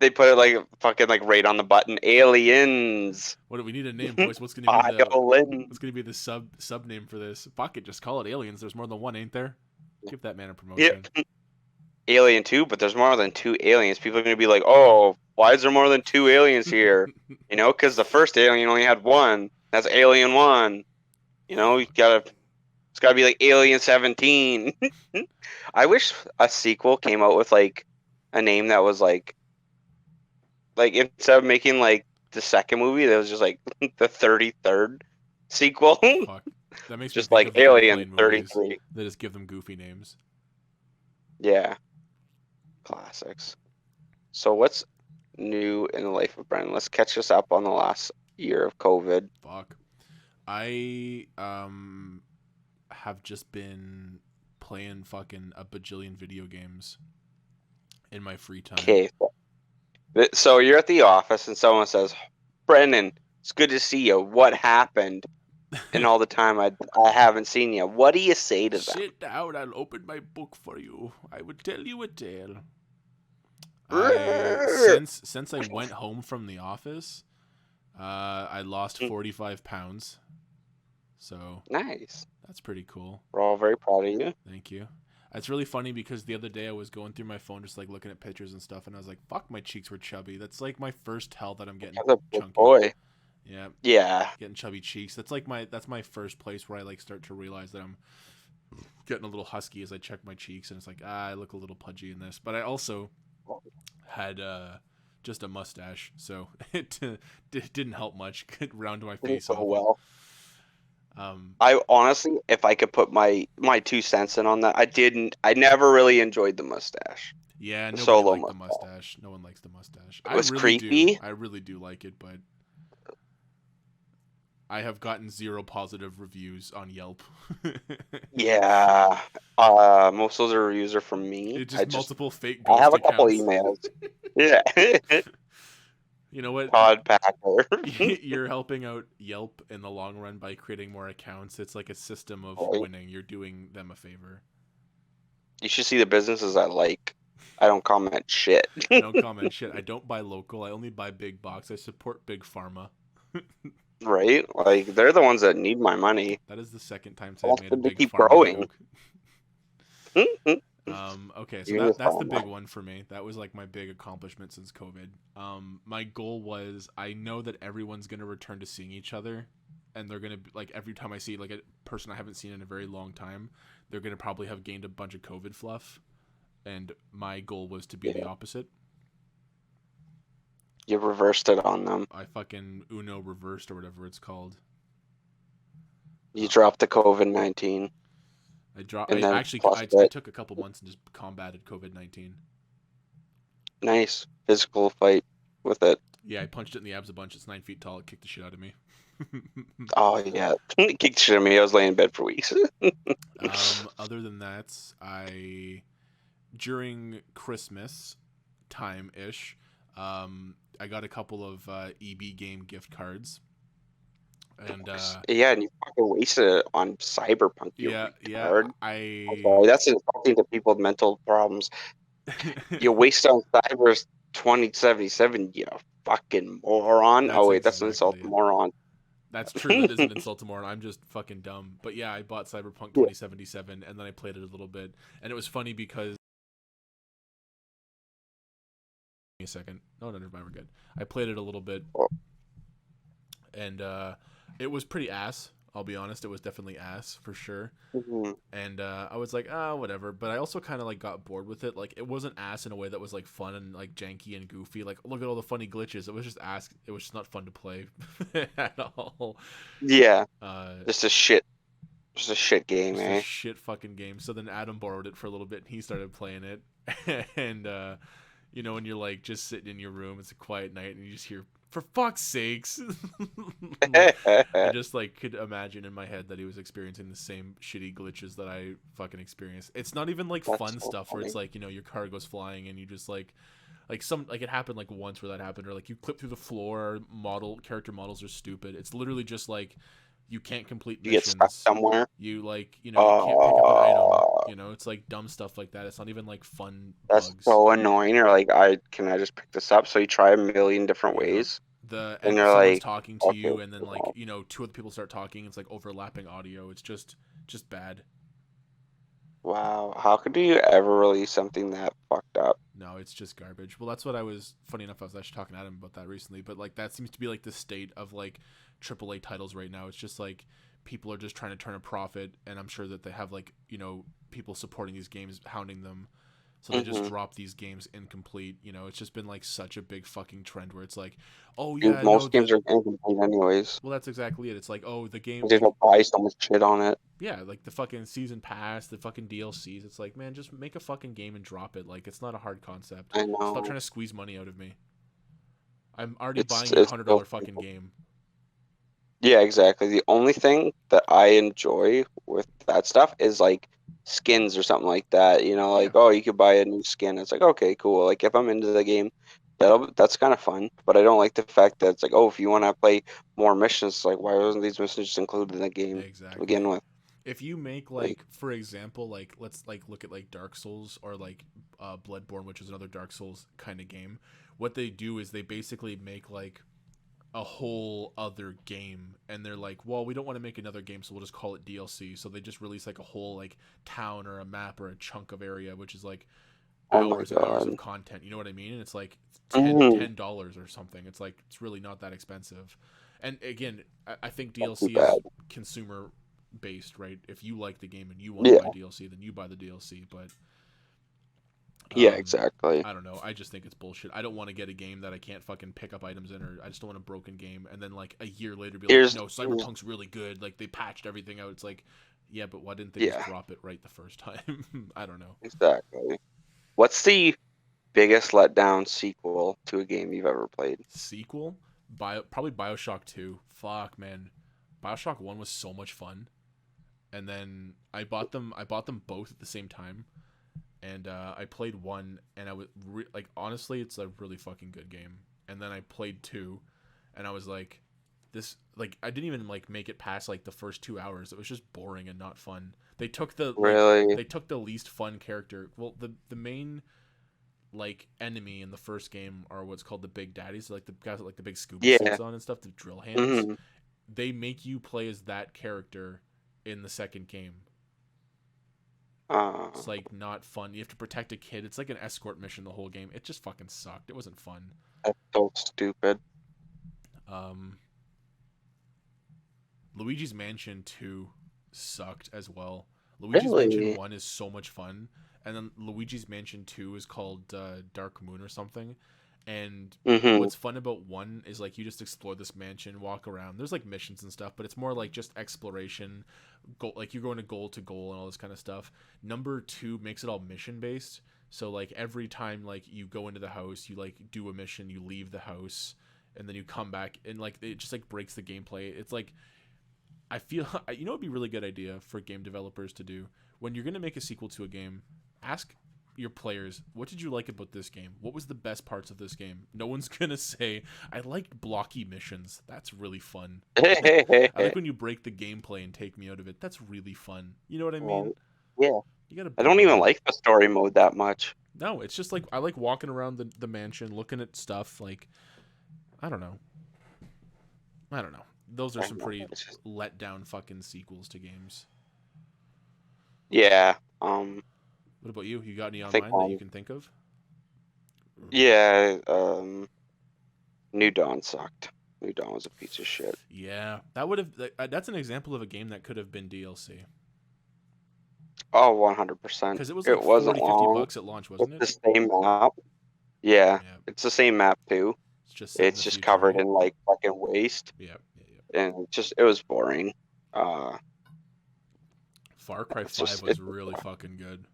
S1: they put it like fucking like right on the button. Aliens.
S2: What do we need a name, boys?
S1: Violin.
S2: what's gonna be the sub name for this? Fuck it, just call it Aliens. There's more than one, ain't there? Give that man a
S1: Yep.
S2: promotion.
S1: Alien 2, but there's more than two aliens. People are gonna be like, oh, why is there more than two aliens here? Because the first alien only had one. That's Alien 1. It's gotta be like Alien 17. I wish a sequel came out with like a name that was like instead of making like the second movie, that was just like the 33rd sequel.
S2: Fuck. That makes me
S1: Just
S2: think
S1: like
S2: of the
S1: Alien
S2: airplane movies.
S1: 33.
S2: They just give them goofy names.
S1: Yeah, classics. So what's new in the life of Brennan? Let's catch us up on the last year of COVID.
S2: Fuck. I have just been playing fucking a bajillion video games in my free time.
S1: Okay, so you're at the office and someone says, Brennan, it's good to see you. What happened? And all the time I haven't seen you. What do you say to them?
S2: Sit down, I'll open my book for you. I would tell you a tale. Since I went home from the office, I lost 45 pounds. So
S1: Nice.
S2: that's pretty cool.
S1: We're all very proud of you.
S2: Thank you. It's really funny because the other day I was going through my phone just like looking at pictures and stuff, and I was like, fuck, my cheeks were chubby. That's like my first tell that I'm getting
S1: That's a big
S2: chunky.
S1: boy.
S2: Yeah.
S1: Yeah.
S2: Getting chubby cheeks. That's my first place where I like start to realize that I'm getting a little husky as I check my cheeks, and it's like, I look a little pudgy in this. But I also had just a mustache, so it didn't help much round my face
S1: So
S2: off.
S1: well. I honestly, if I could put my 2 cents in on that, I never really enjoyed the mustache.
S2: Yeah,
S1: The
S2: nobody
S1: solo
S2: liked the
S1: mustache.
S2: mustache. No one likes the mustache.
S1: It was creepy.
S2: I really do like it, but I have gotten 0 positive reviews on Yelp.
S1: Yeah. Most of those reviews are from me.
S2: It's just multiple fake
S1: I have
S2: ghost
S1: a couple
S2: accounts.
S1: emails. Yeah.
S2: You know what?
S1: Todd Packer.
S2: You're helping out Yelp in the long run by creating more accounts. It's like a system of
S1: Right?
S2: winning. You're doing them a favor.
S1: You should see the businesses I like. I don't comment shit.
S2: I don't comment shit. I don't buy local. I only buy big box. I support big pharma.
S1: Right? Like they're the ones that need my money.
S2: That is the second time
S1: I
S2: I've
S1: want
S2: made a
S1: them to
S2: big
S1: keep
S2: pharma
S1: growing.
S2: joke. Okay, so
S1: You're the
S2: that's the
S1: farmer.
S2: big one for me. That was like my big accomplishment since COVID. My goal was I know that everyone's gonna return to seeing each other, and they're gonna like every time I see like a person I haven't seen in a very long time, they're gonna probably have gained a bunch of COVID fluff, and my goal was to be the opposite.
S1: You reversed it on them.
S2: I fucking Uno reversed or whatever it's called.
S1: You dropped the COVID-19. And then plus
S2: I
S1: it.
S2: took a couple months and just combated COVID-19.
S1: Nice physical fight with it.
S2: Yeah, I punched it in the abs a bunch. It's 9 feet tall. It kicked the shit out of me.
S1: Oh yeah, it kicked shit at me. I was laying in bed for weeks.
S2: Other than that, during Christmas time ish, I got a couple of EB game gift cards, and
S1: Yeah, and you fucking wasted it on Cyberpunk. You retard. I'm sorry, that's insulting to people with mental problems. You waste on Cyber's 2077. You fucking moron. Oh wait, that's an insult to moron.
S2: That's true. That is an insult to moron. I'm just fucking dumb. But yeah, I bought Cyberpunk 2077 and then I played it a little bit, and it was funny because. A second. No, never mind. We're good. I played it a little bit, and it was pretty ass. I'll be honest. It was definitely ass for sure.
S1: Mm-hmm.
S2: And I was like, whatever. But I also kind of like got bored with it. Like it wasn't ass in a way that was like fun and like janky and goofy. Like look at all the funny glitches. It was just ass. It was just not fun to play at all.
S1: Yeah. Just a shit game,
S2: just
S1: eh?
S2: a shit fucking game. So then Adam borrowed it for a little bit and he started playing it. And you know, when you're like just sitting in your room, it's a quiet night, and you just hear, "For fuck's sakes!" I just like could imagine in my head that he was experiencing the same shitty glitches that I fucking experienced. It's not even like
S1: That's
S2: fun
S1: so
S2: stuff
S1: funny.
S2: where it's like, you know, your car goes flying and you just like some like it happened like once where that happened, or like you clip through the floor. Character models are stupid. It's literally just like you can't complete
S1: You get stuck
S2: missions.
S1: somewhere.
S2: You like, you know, you can't pick up an item.
S1: Oh,
S2: You know, it's like dumb stuff like that. It's not even like fun
S1: that's
S2: bugs.
S1: so annoying. You're like, can I just pick this up? So you try a million different
S2: Yeah.
S1: ways, and
S2: And
S1: you're
S2: someone's
S1: like,
S2: talking to
S1: okay,
S2: you, and then like, you know, 2 other people start talking. It's like overlapping audio. It's just bad.
S1: wow, how could you ever release something that fucked up?
S2: No, it's just garbage. Well, that's what I was. Funny enough, I was actually talking to Adam about that recently. But like, that seems to be like the state of like AAA titles right now. It's just like people are just trying to turn a profit, and I'm sure that they have like, you know, people supporting these games hounding them. So they just
S1: Mm-hmm.
S2: drop these games incomplete. You know, it's just been like such a big fucking trend where it's like, oh
S1: And
S2: yeah, no,
S1: most games are incomplete anyways.
S2: well, that's exactly it. It's like, oh, the game,
S1: They
S2: like,
S1: don't buy so much shit on it.
S2: yeah, like the fucking season pass, the fucking DLCs. It's like, man, just make a fucking game and drop it. Like, it's not a hard concept.
S1: I
S2: Stop
S1: know.
S2: trying to squeeze money out of me. I'm already
S1: It's
S2: buying your
S1: it's
S2: $100
S1: so
S2: fucking game.
S1: Yeah, exactly. The only thing that I enjoy with that stuff is like skins or something like that. You know,
S2: Yeah,
S1: like, oh, you could buy a new skin. It's like, okay, cool. Like if I'm into the game, that's kind of fun. But I don't like the fact that it's like, oh, if you want to play more missions, it's like why wasn't these missions just included in the game to
S2: exactly.
S1: begin with?
S2: If you make
S1: Like,
S2: like, for example, like let's like look at like Dark Souls or like Bloodborne, which is another Dark Souls kind of game. What they do is they basically make like a whole other game, and they're like, well, we don't want to make another game, so we'll just call it DLC. So they just release like a whole like town or a map or a chunk of area, which is like
S1: oh my
S2: hours and hours
S1: God.
S2: of content. You know what I mean? And it's like
S1: Mm-hmm.
S2: $10 or something. It's like it's really not that expensive. And again, I think
S1: Not too
S2: DLC
S1: bad.
S2: is consumer based, right? If you like the game and you want to
S1: Yeah.
S2: buy DLC, then you buy the DLC. But
S1: Yeah, exactly.
S2: I don't know. I just think it's bullshit. I don't want to get a game that I can't fucking pick up items in, or I just don't want a broken game. And then like a year later, be like,
S1: Here's
S2: no, Cyberpunk's really good. Like they patched everything out. It's like, yeah, but why didn't they just
S1: yeah,
S2: drop it right the first time? I don't know.
S1: exactly. What's the biggest letdown sequel to a game you've ever played?
S2: Sequel, probably Bioshock 2. Fuck man, Bioshock 1 was so much fun, and then I bought them. I bought them both at the same time, and I played one, and I was like, honestly, it's a really fucking good game. And then I played two, and I was like, this, like, I didn't even like make it past like the first 2 hours. It was just boring and not fun. They took the
S1: Really?
S2: they took the least fun character. Well, the main like enemy in the first game are what's called the big daddies, like the guys with like the big scuba
S1: Yeah.
S2: suits on and stuff, the drill hands.
S1: Hmm.
S2: They make you play as that character in the second game.
S1: Uh,
S2: It's like not fun. You have to protect a kid. It's like an escort mission the whole game. It just fucking sucked. It wasn't fun.
S1: that's so stupid.
S2: Um, Luigi's Mansion 2 sucked as well. Luigi's Mansion
S1: Really?
S2: 1 is so much fun, and then Luigi's Mansion 2 is called Dark Moon or something. And
S1: Hmm.
S2: what's fun about 1 is like you just explore this mansion, walk around. There's like missions and stuff, but it's more like just exploration. Like you're going to goal and all this kind of stuff. Number 2 makes it all mission based. So like every time like you go into the house, you like do a mission, you leave the house, and then you come back, and like it just like breaks the gameplay. It's like I feel it'd be a really good idea for game developers to do when you're gonna make a sequel to a game. Ask your players, what did you like about this game? What was the best parts of this game? No one's gonna say I liked blocky missions. That's really fun. I like when you break the gameplay and take me out of it. That's really fun. You know what I mean?
S1: Right. Yeah.
S2: You gotta
S1: I
S2: bring
S1: don't
S2: it
S1: even
S2: in.
S1: like the story mode that much.
S2: No, it's just like I like walking around the mansion, looking at stuff. Like I don't know. I don't know. Those are
S1: I
S2: some
S1: don't know.
S2: pretty
S1: It's just,
S2: let down fucking sequels to games.
S1: yeah.
S2: What about you? You got any
S1: I
S2: on
S1: think
S2: mind that you can think of?
S1: yeah. New Dawn sucked. New Dawn was a piece of shit.
S2: Yeah, that would have. That's an example of a game that could have been DLC
S1: Oh, 100%.
S2: because it was like
S1: It wasn't
S2: 40, 50
S1: long.
S2: bucks at launch,
S1: It's
S2: wasn't
S1: the
S2: it?
S1: same map. Yeah,
S2: Yeah,
S1: it's the same map too.
S2: it's just set in
S1: It's
S2: the
S1: just
S2: future,
S1: covered
S2: eh?
S1: in like fucking waste,
S2: Yeah, yeah, yeah.
S1: and it was boring. Uh,
S2: Far Cry
S1: it's
S2: 5
S1: just
S2: was really fucking good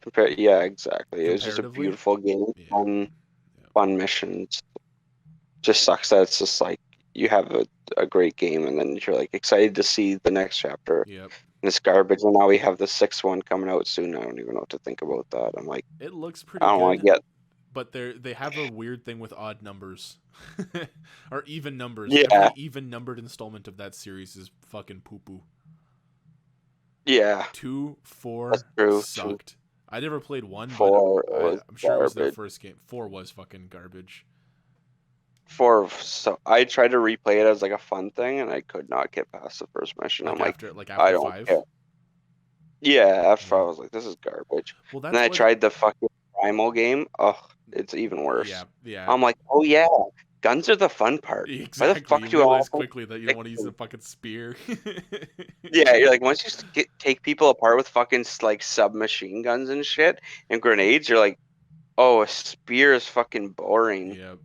S1: compared. Yeah, exactly. It was just a
S2: comparatively.
S1: beautiful game,
S2: Yeah, yeah,
S1: fun missions. Just sucks that it's just like you have a great game, and then you're like excited to see the next chapter.
S2: yep.
S1: And it's garbage, and now we have the sixth one coming out soon. I don't even know what to think about that. I'm like,
S2: It looks
S1: I
S2: pretty
S1: don't want to
S2: good,
S1: get.
S2: but they have a weird thing with odd numbers or even numbers.
S1: Yeah,
S2: Every even numbered installment of that series is fucking poo poo.
S1: yeah,
S2: 2,
S1: that's
S2: 4
S1: true. Two,
S2: sucked. I never played 1, but
S1: 4 was
S2: I'm sure it was their
S1: garbage.
S2: first game. 4 was fucking garbage.
S1: 4, so I tried to replay it as like a fun thing, and I could not get past the first mission. I'm like,
S2: Like
S1: I
S2: after
S1: don't
S2: 5.
S1: care. Yeah, after
S2: Yeah.
S1: I was like, this is garbage.
S2: Well,
S1: And then
S2: that's
S1: I
S2: what.
S1: tried the fucking primal game. Oh, it's even worse.
S2: Yeah, yeah.
S1: I'm like, oh yeah, guns are the fun part. Why the
S2: Exactly. You
S1: fuck do all
S2: realize
S1: have
S2: quickly that you don't
S1: to
S2: want to use
S1: pick
S2: a fucking spear.
S1: Yeah, you're like once you take people apart with fucking like submachine guns and shit and grenades, you're like, oh, a spear is fucking boring.
S2: Yeah.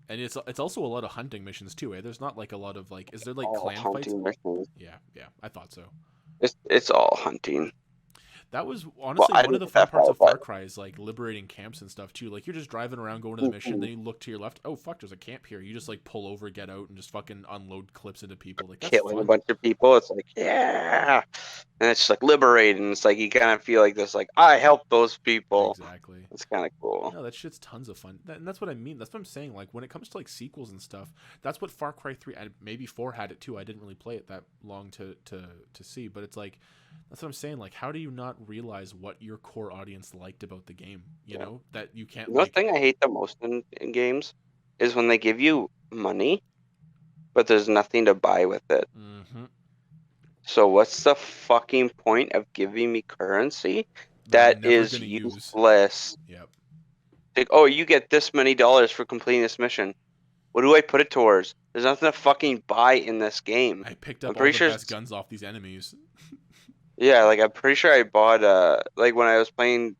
S2: And it's also a lot of hunting missions too, eh? There's not like a lot of like is there like
S1: All
S2: clan fights?
S1: hunting missions.
S2: Yeah, yeah, I thought so.
S1: It's all hunting.
S2: That was
S1: Well,
S2: honestly
S1: I
S2: one of
S1: didn't
S2: the
S1: get
S2: fun
S1: that
S2: parts
S1: far,
S2: of Far
S1: but
S2: Cry is like liberating camps and stuff too. Like you're just driving around going to the mission, then you look to your left, oh fuck, there's a camp here. You just like pull over, get out, and just fucking unload clips into people. Like that's
S1: killing a
S2: fun.
S1: bunch of people, it's like, yeah. And it's just like liberating. It's like you kind of feel like this, like I helped those people.
S2: Exactly.
S1: It's kind of cool.
S2: No, that shit's tons of fun. And that's what I mean. That's what I'm saying. Like when it comes to like sequels and stuff, that's what Far Cry 3 and maybe 4 had it too. I didn't really play it that long to see, but it's like that's what I'm saying. Like how do you not realize what your core audience liked about the game? You
S1: Yeah.
S2: know, that you can't
S1: The
S2: like
S1: thing I hate the most in games is when they give you money, but there's nothing to buy with it.
S2: mhm,
S1: So what's the fucking point of giving me currency
S2: that I'm
S1: that
S2: never
S1: is
S2: gonna use.
S1: useless?
S2: Yep.
S1: Like, oh, you get this many dollars for completing this mission. What do I put it towards? There's nothing to fucking buy in this game.
S2: I picked
S1: I'm
S2: up all
S1: pretty
S2: the
S1: sure
S2: best guns off these enemies.
S1: yeah, like I'm pretty sure I bought like when I was playing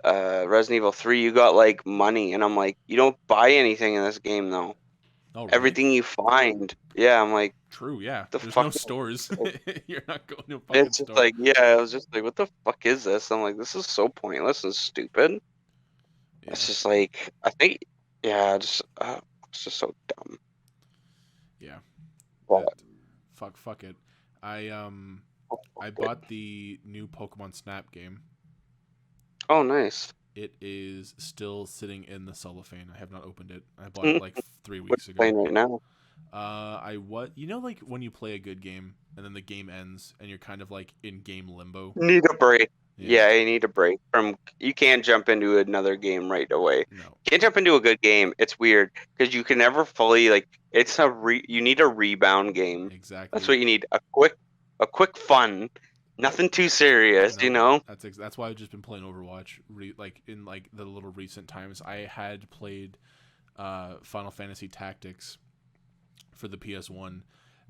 S1: Resident Evil 3, you got like money and I'm like, you don't buy anything in this game though.
S2: Oh, really?
S1: Everything you find. Yeah, I'm like,
S2: True, yeah.
S1: the
S2: There's
S1: fuck
S2: no stores. You're not going to a fucking
S1: it's just
S2: store.
S1: like, yeah, I was just like, what the fuck is this? I'm like, this is so pointless and stupid. It's
S2: Yeah,
S1: just like I think, yeah, it's just so dumb.
S2: yeah. That
S1: But
S2: fuck it. I bought the new Pokemon Snap game.
S1: oh, nice.
S2: It is still sitting in the cellophane. I have not opened it. I bought it
S1: What
S2: like 3 weeks
S1: you
S2: ago.
S1: playing right now?
S2: I what you know like when you play a good game and then the game ends and you're kind of like in game limbo.
S1: Need a break.
S2: Yeah.
S1: Yeah, you need a break from. You can't jump into another game right away.
S2: No.
S1: Can't jump into a good game. It's weird because you can never fully like. It's a you need a rebound game. That's
S2: Exactly.
S1: what you need. A quick fun.
S2: Yep.
S1: Nothing too serious, you
S2: No.
S1: know.
S2: That's why I've just been playing Overwatch. Like in like the little recent times, I had played Final Fantasy Tactics for the PS1,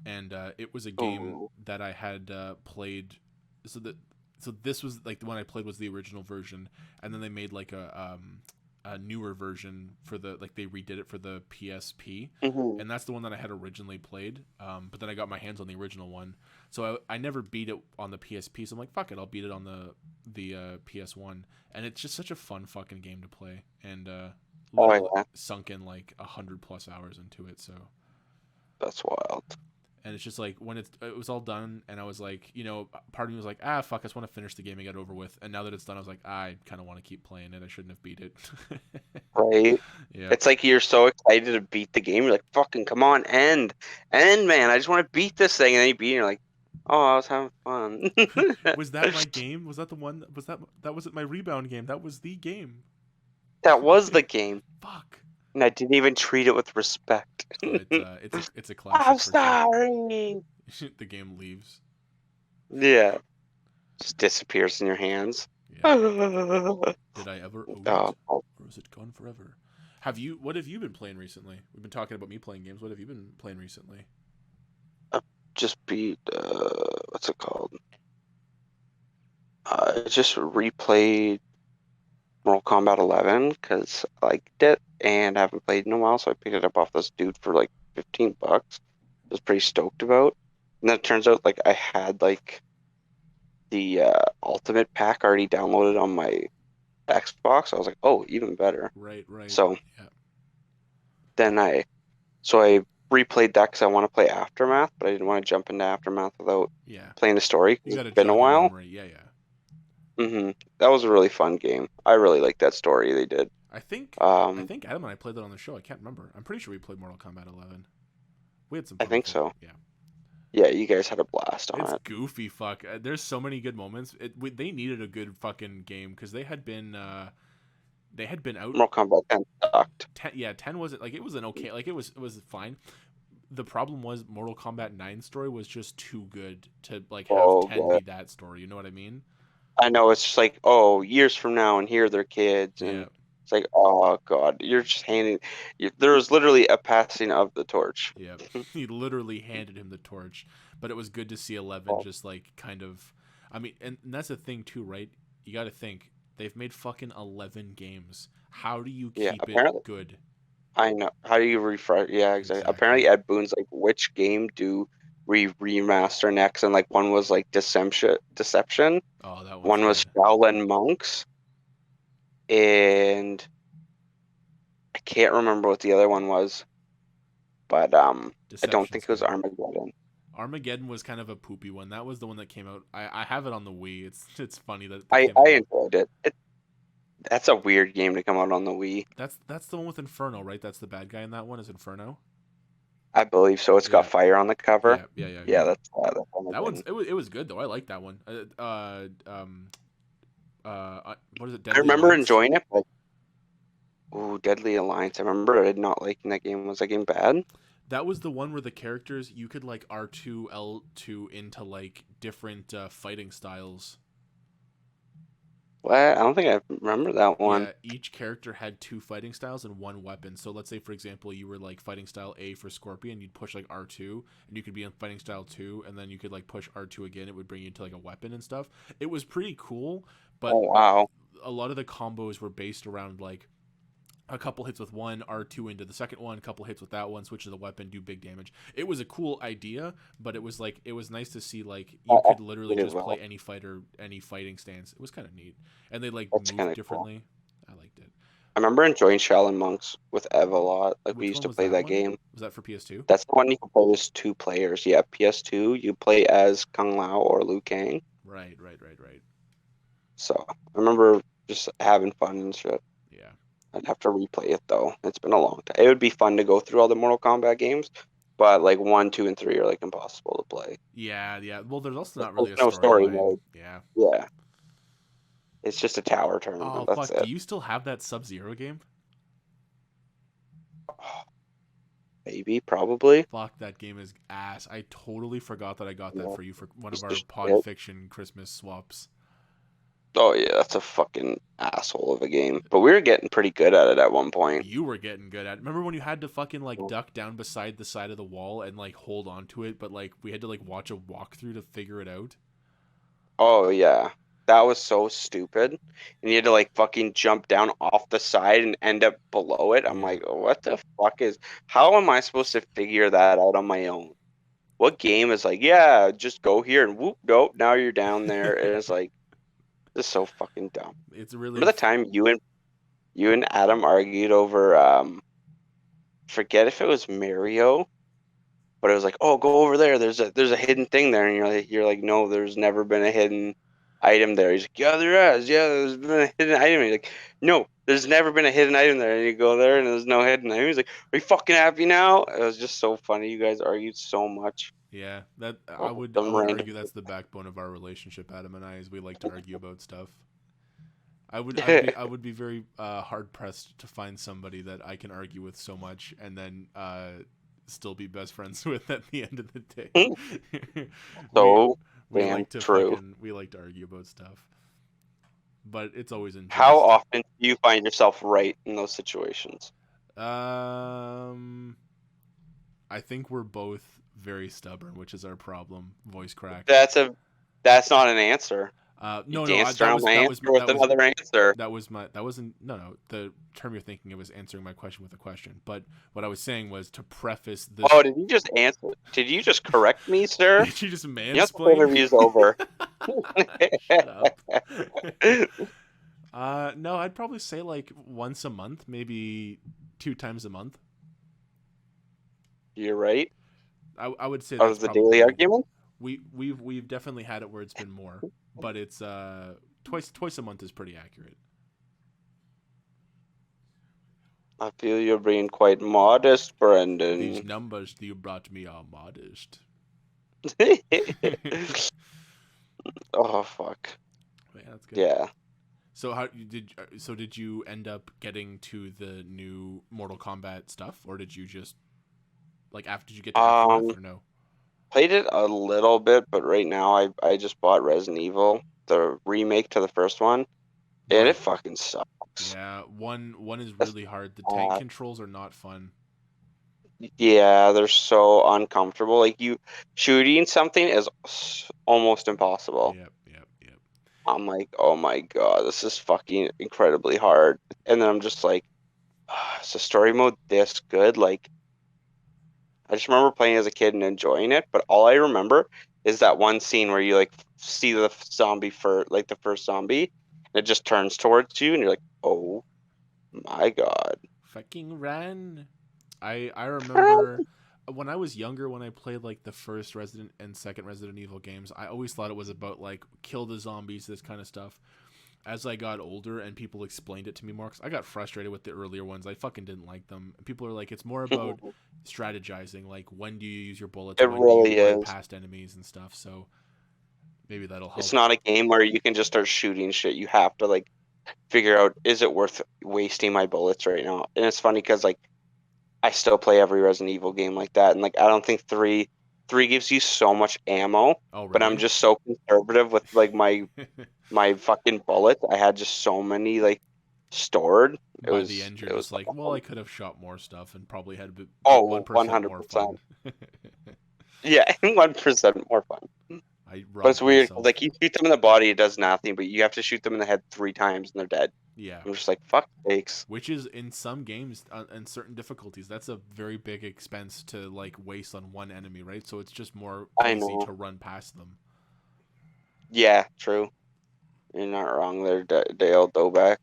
S2: and it was a game
S1: Oh.
S2: that I had played. So that so this was like the one I played was the original version, and then they made like a newer version for the like they redid it for the PSP,
S1: Hmm.
S2: and that's the one that I had originally played. But then I got my hands on the original one, so I never beat it on the PSP. So I'm like, fuck it, I'll beat it on the PS1, and it's just such a fun fucking game to play, and
S1: Oh
S2: literally
S1: yeah,
S2: sunk in like 100+ hours into it. So
S1: that's wild.
S2: and it's just like when it was all done and I was like, part of me was like, ah, fuck, I just want to finish the game and get over with, and now that it's done I was like, I kind of want to keep playing it. I shouldn't have beat it.
S1: Right?
S2: Yeah.
S1: It's like you're so excited to beat the game. You're like, fucking come on, end, man. I just want to beat this thing, and then you beat, it, and you're like, oh, I was having fun.
S2: Was that my game? Was that the one? That wasn't my rebound game? That was the game.
S1: That was the game,
S2: Fuck.
S1: and I didn't even treat it with respect.
S2: Oh, it's a
S1: I'm
S2: classic for sure.
S1: sorry.
S2: The game leaves.
S1: Yeah, just disappears in your hands.
S2: Yeah.
S1: Oh,
S2: Did I ever own it,
S1: I'll
S2: or is it gone forever? Have you? What have you been playing recently? We've been talking about me playing games. What have you been playing recently?
S1: just beat. What's it called? I just replayed Mortal Kombat 11 because I liked it and I haven't played in a while, so I picked it up off this dude for like $15. I was pretty stoked about. And then it turns out like I had like the Ultimate Pack already downloaded on my Xbox. I was like, oh, even better.
S2: Right. Right.
S1: So
S2: Yeah.
S1: then I replayed that because I want to play Aftermath, but I didn't want to jump into Aftermath without
S2: Yeah.
S1: playing the story
S2: You
S1: because
S2: got to
S1: it's been a
S2: jog your
S1: while.
S2: memory. Yeah. Yeah.
S1: That was a really fun game. I really liked that story they did.
S2: I think I
S1: Um,
S2: think Adam and I played that on the show. I can't remember. I'm pretty sure we played Mortal Kombat 11. We had some
S1: I
S2: fun with
S1: think
S2: it.
S1: so.
S2: Yeah.
S1: Yeah, you guys had a blast
S2: It's
S1: on it.
S2: goofy. Fuck. There's so many good moments. They needed a good fucking game because they had been out.
S1: Mortal Kombat 10 sucked.
S2: 10, yeah, 10 wasn't like it was an okay. Like it was fine. The problem was Mortal Kombat 9 story was just too good to like have
S1: Oh,
S2: 10 be
S1: good.
S2: that story. You know what I mean?
S1: I know it's just like, oh, years from now, and here they're kids,
S2: Yeah.
S1: and it's like, oh God, you're just handing. There was literally a passing of the torch.
S2: Yeah, he literally handed him the torch, but it was good to see 11
S1: Oh,
S2: just like kind of. I mean, and that's the thing too, right? You got to think they've made fucking 11 games. How do you
S1: yeah,
S2: keep it
S1: apparently,
S2: good?
S1: I know. How do you refresh? Yeah, exactly.
S2: Exactly.
S1: Apparently, Ed Boon's like, which game do we remaster next? And like, one was like Deception.
S2: Oh, that one's
S1: One was
S2: good.
S1: Shaolin Monks, and I can't remember what the other one was, but I don't think
S2: Deception's
S1: it was
S2: good.
S1: Armageddon.
S2: Armageddon was kind of a poopy one. That was the one that came out. I have it on the Wii. It's funny that that came
S1: I
S2: out on.
S1: enjoyed it. That's a weird game to come out on the Wii.
S2: That's the one with Inferno, right? That's the bad guy in that one is Inferno.
S1: I believe so. It's got
S2: Yeah,
S1: fire on the cover.
S2: yeah.
S1: Yeah, that's
S2: That one's
S1: Armageddon.
S2: it was good though. I like that one. What is it?
S1: I
S2: Deadly
S1: remember
S2: Alliance.
S1: enjoying it, but ooh, Deadly Alliance. I remember I not liking that game. Was that game bad?
S2: That was the one where the characters you could like R2 L2 into like different fighting styles.
S1: What? I don't think I remember that one.
S2: Yeah, each character had two fighting styles and one weapon. So let's say for example you were like fighting style A for Scorpion, you'd push like R2 and you could be in fighting style 2 and then you could like push R2 again, it would bring you to like a weapon and stuff. It was pretty cool,
S1: Oh
S2: but
S1: wow.
S2: a lot of the combos were based around like a couple hits with one, R2 into the second one, a couple hits with that one, switch to the weapon, do big damage. It was a cool idea, but it was like it was nice to see like you
S1: I
S2: could literally
S1: played it
S2: just play
S1: well.
S2: any fighter, any fighting stance. It was kind of neat, and they like
S1: That's kind
S2: moved
S1: of cool.
S2: differently. I liked it.
S1: I remember enjoying Shaolin Monks with Ev a lot. Like we
S2: Which
S1: used
S2: one
S1: to
S2: was
S1: play
S2: that
S1: that
S2: one?
S1: game.
S2: Was that for PS2?
S1: That's the one you can play as 2 players. Yeah, PS2, you play as Kung Lao or Liu Kang.
S2: Right, right, right, right.
S1: So I remember just having fun and shit.
S2: Yeah.
S1: I'd have to replay it though. It's been a long time. It would be fun to go through all the Mortal Kombat games, but like 1, 2, and 3 are like impossible to play.
S2: Yeah, yeah. Well, there's also
S1: Like,
S2: not
S1: there's
S2: really a
S1: no story
S2: storyline.
S1: mode.
S2: Yeah.
S1: Yeah, it's just a tower
S2: Oh
S1: tournament. That's
S2: fuck! Do
S1: it.
S2: you still have that Sub-Zero game?
S1: Maybe, probably.
S2: Fuck, that game is ass. I totally forgot that I got that
S1: Yeah,
S2: for you for one of
S1: piece
S2: our
S1: of
S2: Pod
S1: shit.
S2: Fiction Christmas swaps.
S1: Oh yeah, that's a fucking asshole of a game. But we were getting pretty good at it at one point.
S2: You were getting good at it. Remember when you had to fucking like duck down beside the side of the wall and like hold on to it, but like we had to like watch a walkthrough to figure it out?
S1: Oh yeah. That was so stupid. And you had to like fucking jump down off the side and end up below it. I'm
S2: Yeah.
S1: like, what the fuck is how am I supposed to figure that out on my own? What game is like, yeah, just go here and whoop, nope, now you're down there. And it's like, this is so fucking dumb.
S2: It's really
S1: Remember the time you and Adam argued over forget if it was Mario, but it was like, oh, go over there. There's a hidden thing there, and you're like, no, there's never been a hidden item there. He's like, yeah, there is. Yeah, there's been a hidden item. And he's like, no, there's never been a hidden item there. And you go there, and there's no hidden item. He's like, are you fucking happy now? It was just so funny. You guys argued so much.
S2: yeah. That
S1: Oh,
S2: I
S1: some
S2: would
S1: random.
S2: argue that's the backbone of our relationship, Adam and I, is we like to argue about stuff. I would be very hard pressed to find somebody that I can argue with so much and then still be best friends with at the end of the day. we
S1: So
S2: we
S1: damn
S2: like to
S1: true.
S2: argue about stuff, but it's always in
S1: How
S2: jest.
S1: often do you find yourself right in those situations?
S2: Um, I think we're both very stubborn, which is our problem. Voice crack.
S1: That's a that's not an answer. You
S2: No, no,
S1: danced
S2: that
S1: around
S2: was
S1: my answer with another answer.
S2: that was my that wasn't no. The term you're thinking of was answering my question with a question. But what I was saying was to preface this.
S1: Oh, did you just answer? Did you just correct me, sir?
S2: Did you just
S1: You know the
S2: mansplain?
S1: interview's over.
S2: Shut up. No, I'd probably say like once a month, maybe 2 times a month.
S1: You're right.
S2: I would say
S1: Out
S2: that's
S1: of the daily
S2: probably
S1: argument,
S2: we've definitely had it where it's been more, but it's twice a month is pretty accurate.
S1: I feel you're being quite modest,
S2: These
S1: Brendan.
S2: numbers you brought me are modest.
S1: Oh fuck.
S2: Yeah, that's good.
S1: Yeah.
S2: So how you did? So did you end up getting to the new Mortal Kombat stuff, or did you just like after did you get to Aftermath
S1: Um,
S2: or no?
S1: played it a little bit, but right now I just bought Resident Evil, the remake to the first one, and it
S2: Right.
S1: fucking sucks.
S2: Yeah. One is
S1: It's
S2: really hard. The tank
S1: bad.
S2: controls are not fun.
S1: Yeah, they're so uncomfortable. Like you shooting something is almost impossible.
S2: Yep. Yep. Yep.
S1: I'm like, oh my God, this is fucking incredibly hard. And then I'm just like, is the story mode this good? Like, I just remember playing as a kid and enjoying it, but all I remember is that one scene where you like see the zombie for like the first zombie, and it just turns towards you, and you're like, oh my God.
S2: Fucking ran. I remember when I was younger, when I played like the first Resident and second Resident Evil games, I always thought it was about like kill the zombies, this kind of stuff. As I got older and people explained it to me more, because I got frustrated with the earlier ones. I fucking didn't like them. And people are like, it's more about strategizing. Like, when do you use your bullets?
S1: It
S2: When do you
S1: really
S2: run
S1: is.
S2: past enemies and stuff? So maybe that'll
S1: It's
S2: help.
S1: not a game where you can just start shooting shit. You have to like figure out, is it worth wasting my bullets right now? And it's funny because like I still play every Resident Evil game like that, and like I don't think three gives you so much ammo,
S2: Oh,
S1: but I'm
S2: really?
S1: just so conservative with like my fucking bullets. I had just so many like stored. It
S2: By the
S1: was
S2: end, you're
S1: it was
S2: just like, well,
S1: awful.
S2: I could have shot more stuff and probably had a bit, but
S1: Oh,
S2: 1% more
S1: 100%.
S2: fun.
S1: Yeah, 1% more fun.
S2: I
S1: But it's
S2: robbed
S1: weird.
S2: myself.
S1: Like you shoot them in the body, it does nothing, but you have to shoot them in the head 3 times and they're dead.
S2: Yeah.
S1: I'm just like, fuck sakes.
S2: Which is in some games and certain difficulties, that's a very big expense to like waste on one enemy, right? So it's just more
S1: I
S2: easy
S1: know.
S2: to run past them.
S1: Yeah, true. You're not wrong there, Dale Doback.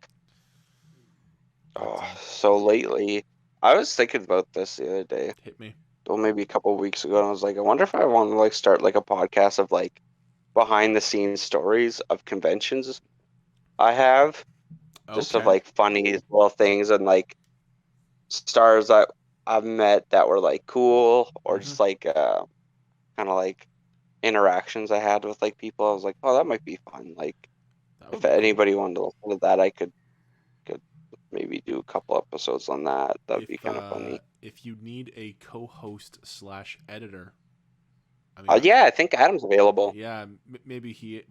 S2: But
S1: So lately, I was thinking about this the other day,
S2: hit me.
S1: well, maybe a couple of weeks ago, and I was like, I wonder if I want to like start like a podcast of like behind the scenes stories of conventions I have, just of
S2: Okay.
S1: like funny little things and like stars that I've met that were like cool, or
S2: Mm-hmm.
S1: just like kind of like interactions I had with like people. I was like, oh, that might be fun. Like,
S2: That would
S1: if
S2: be cool.
S1: anybody wanted to listen to that, I could maybe do a couple episodes on that. That'd be kind of funny.
S2: If you need a co-host slash editor, I mean,
S1: Yeah, I think Adam's available.
S2: yeah, maybe you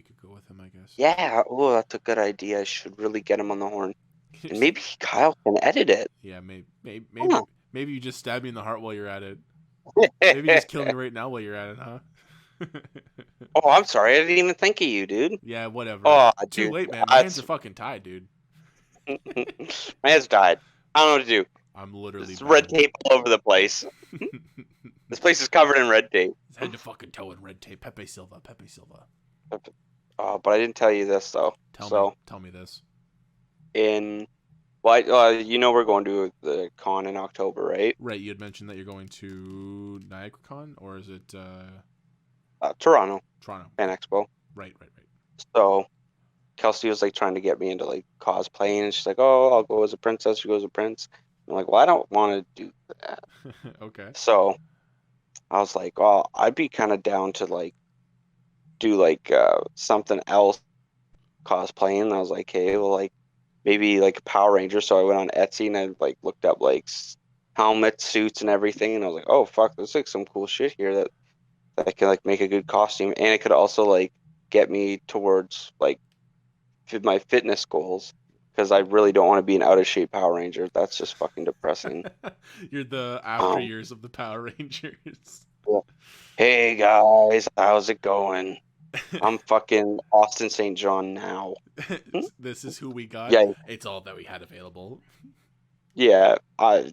S2: could go with him, I guess.
S1: Yeah, oh, that's a good idea. I should really get him on the horn. And maybe Kyle can edit it.
S2: Yeah,
S1: Huh.
S2: maybe you just stab me in the heart while you're at it. Maybe just kill me right now while you're at it, huh?
S1: Oh, I'm sorry. I didn't even think of you, dude.
S2: Yeah, whatever.
S1: Oh,
S2: Too
S1: dude.
S2: late, man. My hands are
S1: That's
S2: fucking tied, dude.
S1: my hands died. I don't know what to do.
S2: I'm literally
S1: There's red
S2: bound.
S1: tape all over the place. This place is covered in red tape.
S2: Head to fucking toe in red tape. Pepe Silva. Pepe Silva.
S1: Oh, but I didn't tell you this though. So
S2: Tell me this.
S1: in you know we're going to the con in October, right?
S2: Right, you had mentioned that you're going to NiagaraCon, or is it
S1: Toronto
S2: Toronto?
S1: Fan Expo.
S2: Right.
S1: So Kelsey was like trying to get me into like cosplaying, and she's like, "Oh, I'll go as a princess." She goes as a prince. I'm like, "Well, I don't want to do that."
S2: Okay.
S1: So I was like, "Well, I'd be kind of down to like do like something else cosplaying." And I was like, "Hey, well, like maybe like a Power Ranger." So I went on Etsy and I like looked up like helmets, suits, and everything, and I was like, "Oh, fuck, there's like some cool shit here that can like make a good costume, and it could also like get me towards like my fitness goals." Because I really don't want to be an out of shape Power Ranger. That's just fucking depressing.
S2: You're the after
S1: Um,
S2: years of the Power Rangers.
S1: yeah. Hey guys, how's it going? I'm fucking Austin St. John now. Hmm?
S2: This is who we got.
S1: Yeah,
S2: It's all that we had available.
S1: yeah.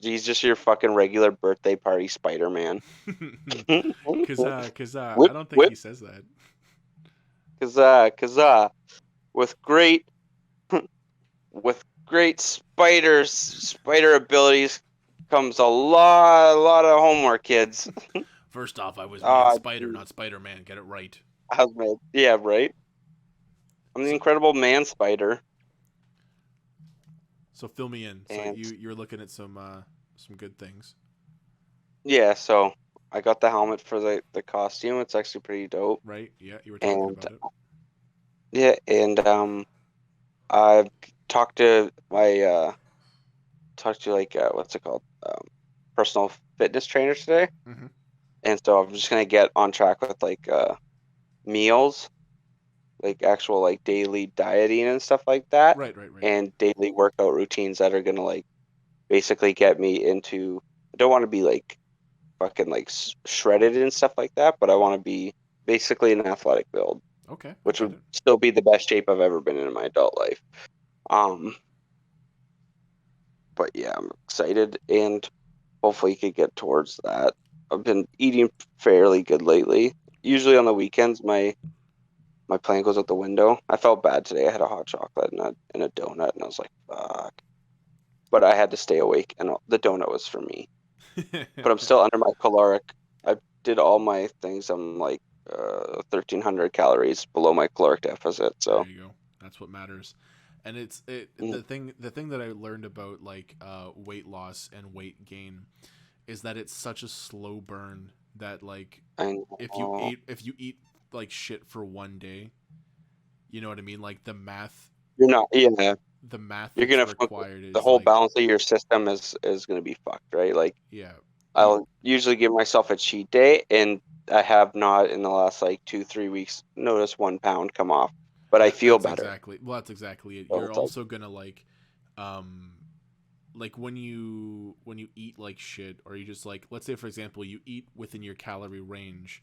S1: He's just your fucking regular birthday party Spider-Man.
S2: I
S1: Whip,
S2: don't think
S1: whip,
S2: he says that.
S1: kazaa. With great, with great spider abilities comes a lot of homework, kids.
S2: First off, I was Man
S1: Ah,
S2: Spider,
S1: geez.
S2: not Spider Man. Get it right.
S1: How's my, yeah, right. I'm the
S2: So,
S1: Incredible Man Spider,
S2: so fill me in. So
S1: and
S2: you're looking at some good things,
S1: yeah, so I got the helmet for the costume. It's actually pretty dope,
S2: right? Yeah, you were talking
S1: and
S2: about it.
S1: yeah, and I've talked to my talked to like what's it called, personal fitness trainer today,
S2: Mm-hmm.
S1: and so I'm just gonna get on track with like meals, like actual like daily dieting and stuff like that,
S2: Right.
S1: and daily workout routines that are gonna like basically get me into. I don't want to be like fucking like shredded and stuff like that, but I want to be basically an athletic build,
S2: Okay, I
S1: which
S2: get
S1: would
S2: it.
S1: still be the best shape I've ever been in my adult life. Um, but yeah, I'm excited and hopefully could get towards that. I've been eating fairly good lately. Usually on the weekends, my plan goes out the window. I felt bad today. I had a hot chocolate and a donut, and I was like, fuck. But I had to stay awake, and the donut was for me. But I'm still under my caloric. I did all my things. I'm like 1,300 calories below my caloric deficit.
S2: There
S1: So,
S2: you go. That's what matters. And it's it
S1: mm,
S2: the thing that I learned about like weight loss and weight gain is that it's such a slow burn that like
S1: I know.
S2: if you eat like shit for one day, you know what I mean? Like
S1: You're not, yeah,
S2: the math
S1: you're
S2: that's
S1: gonna
S2: required
S1: the
S2: is
S1: whole
S2: like
S1: balance of your system is gonna be fucked, right? Like,
S2: yeah. You
S1: I'll usually give myself a cheat day, and I have not in the last like 2, 3 weeks noticed 1 pound come off, but I feel
S2: that's
S1: better.
S2: exactly well that's exactly it.
S1: So
S2: You're
S1: it's like,
S2: also gonna um like when you eat like shit, or you just like, let's say for example you eat within your calorie range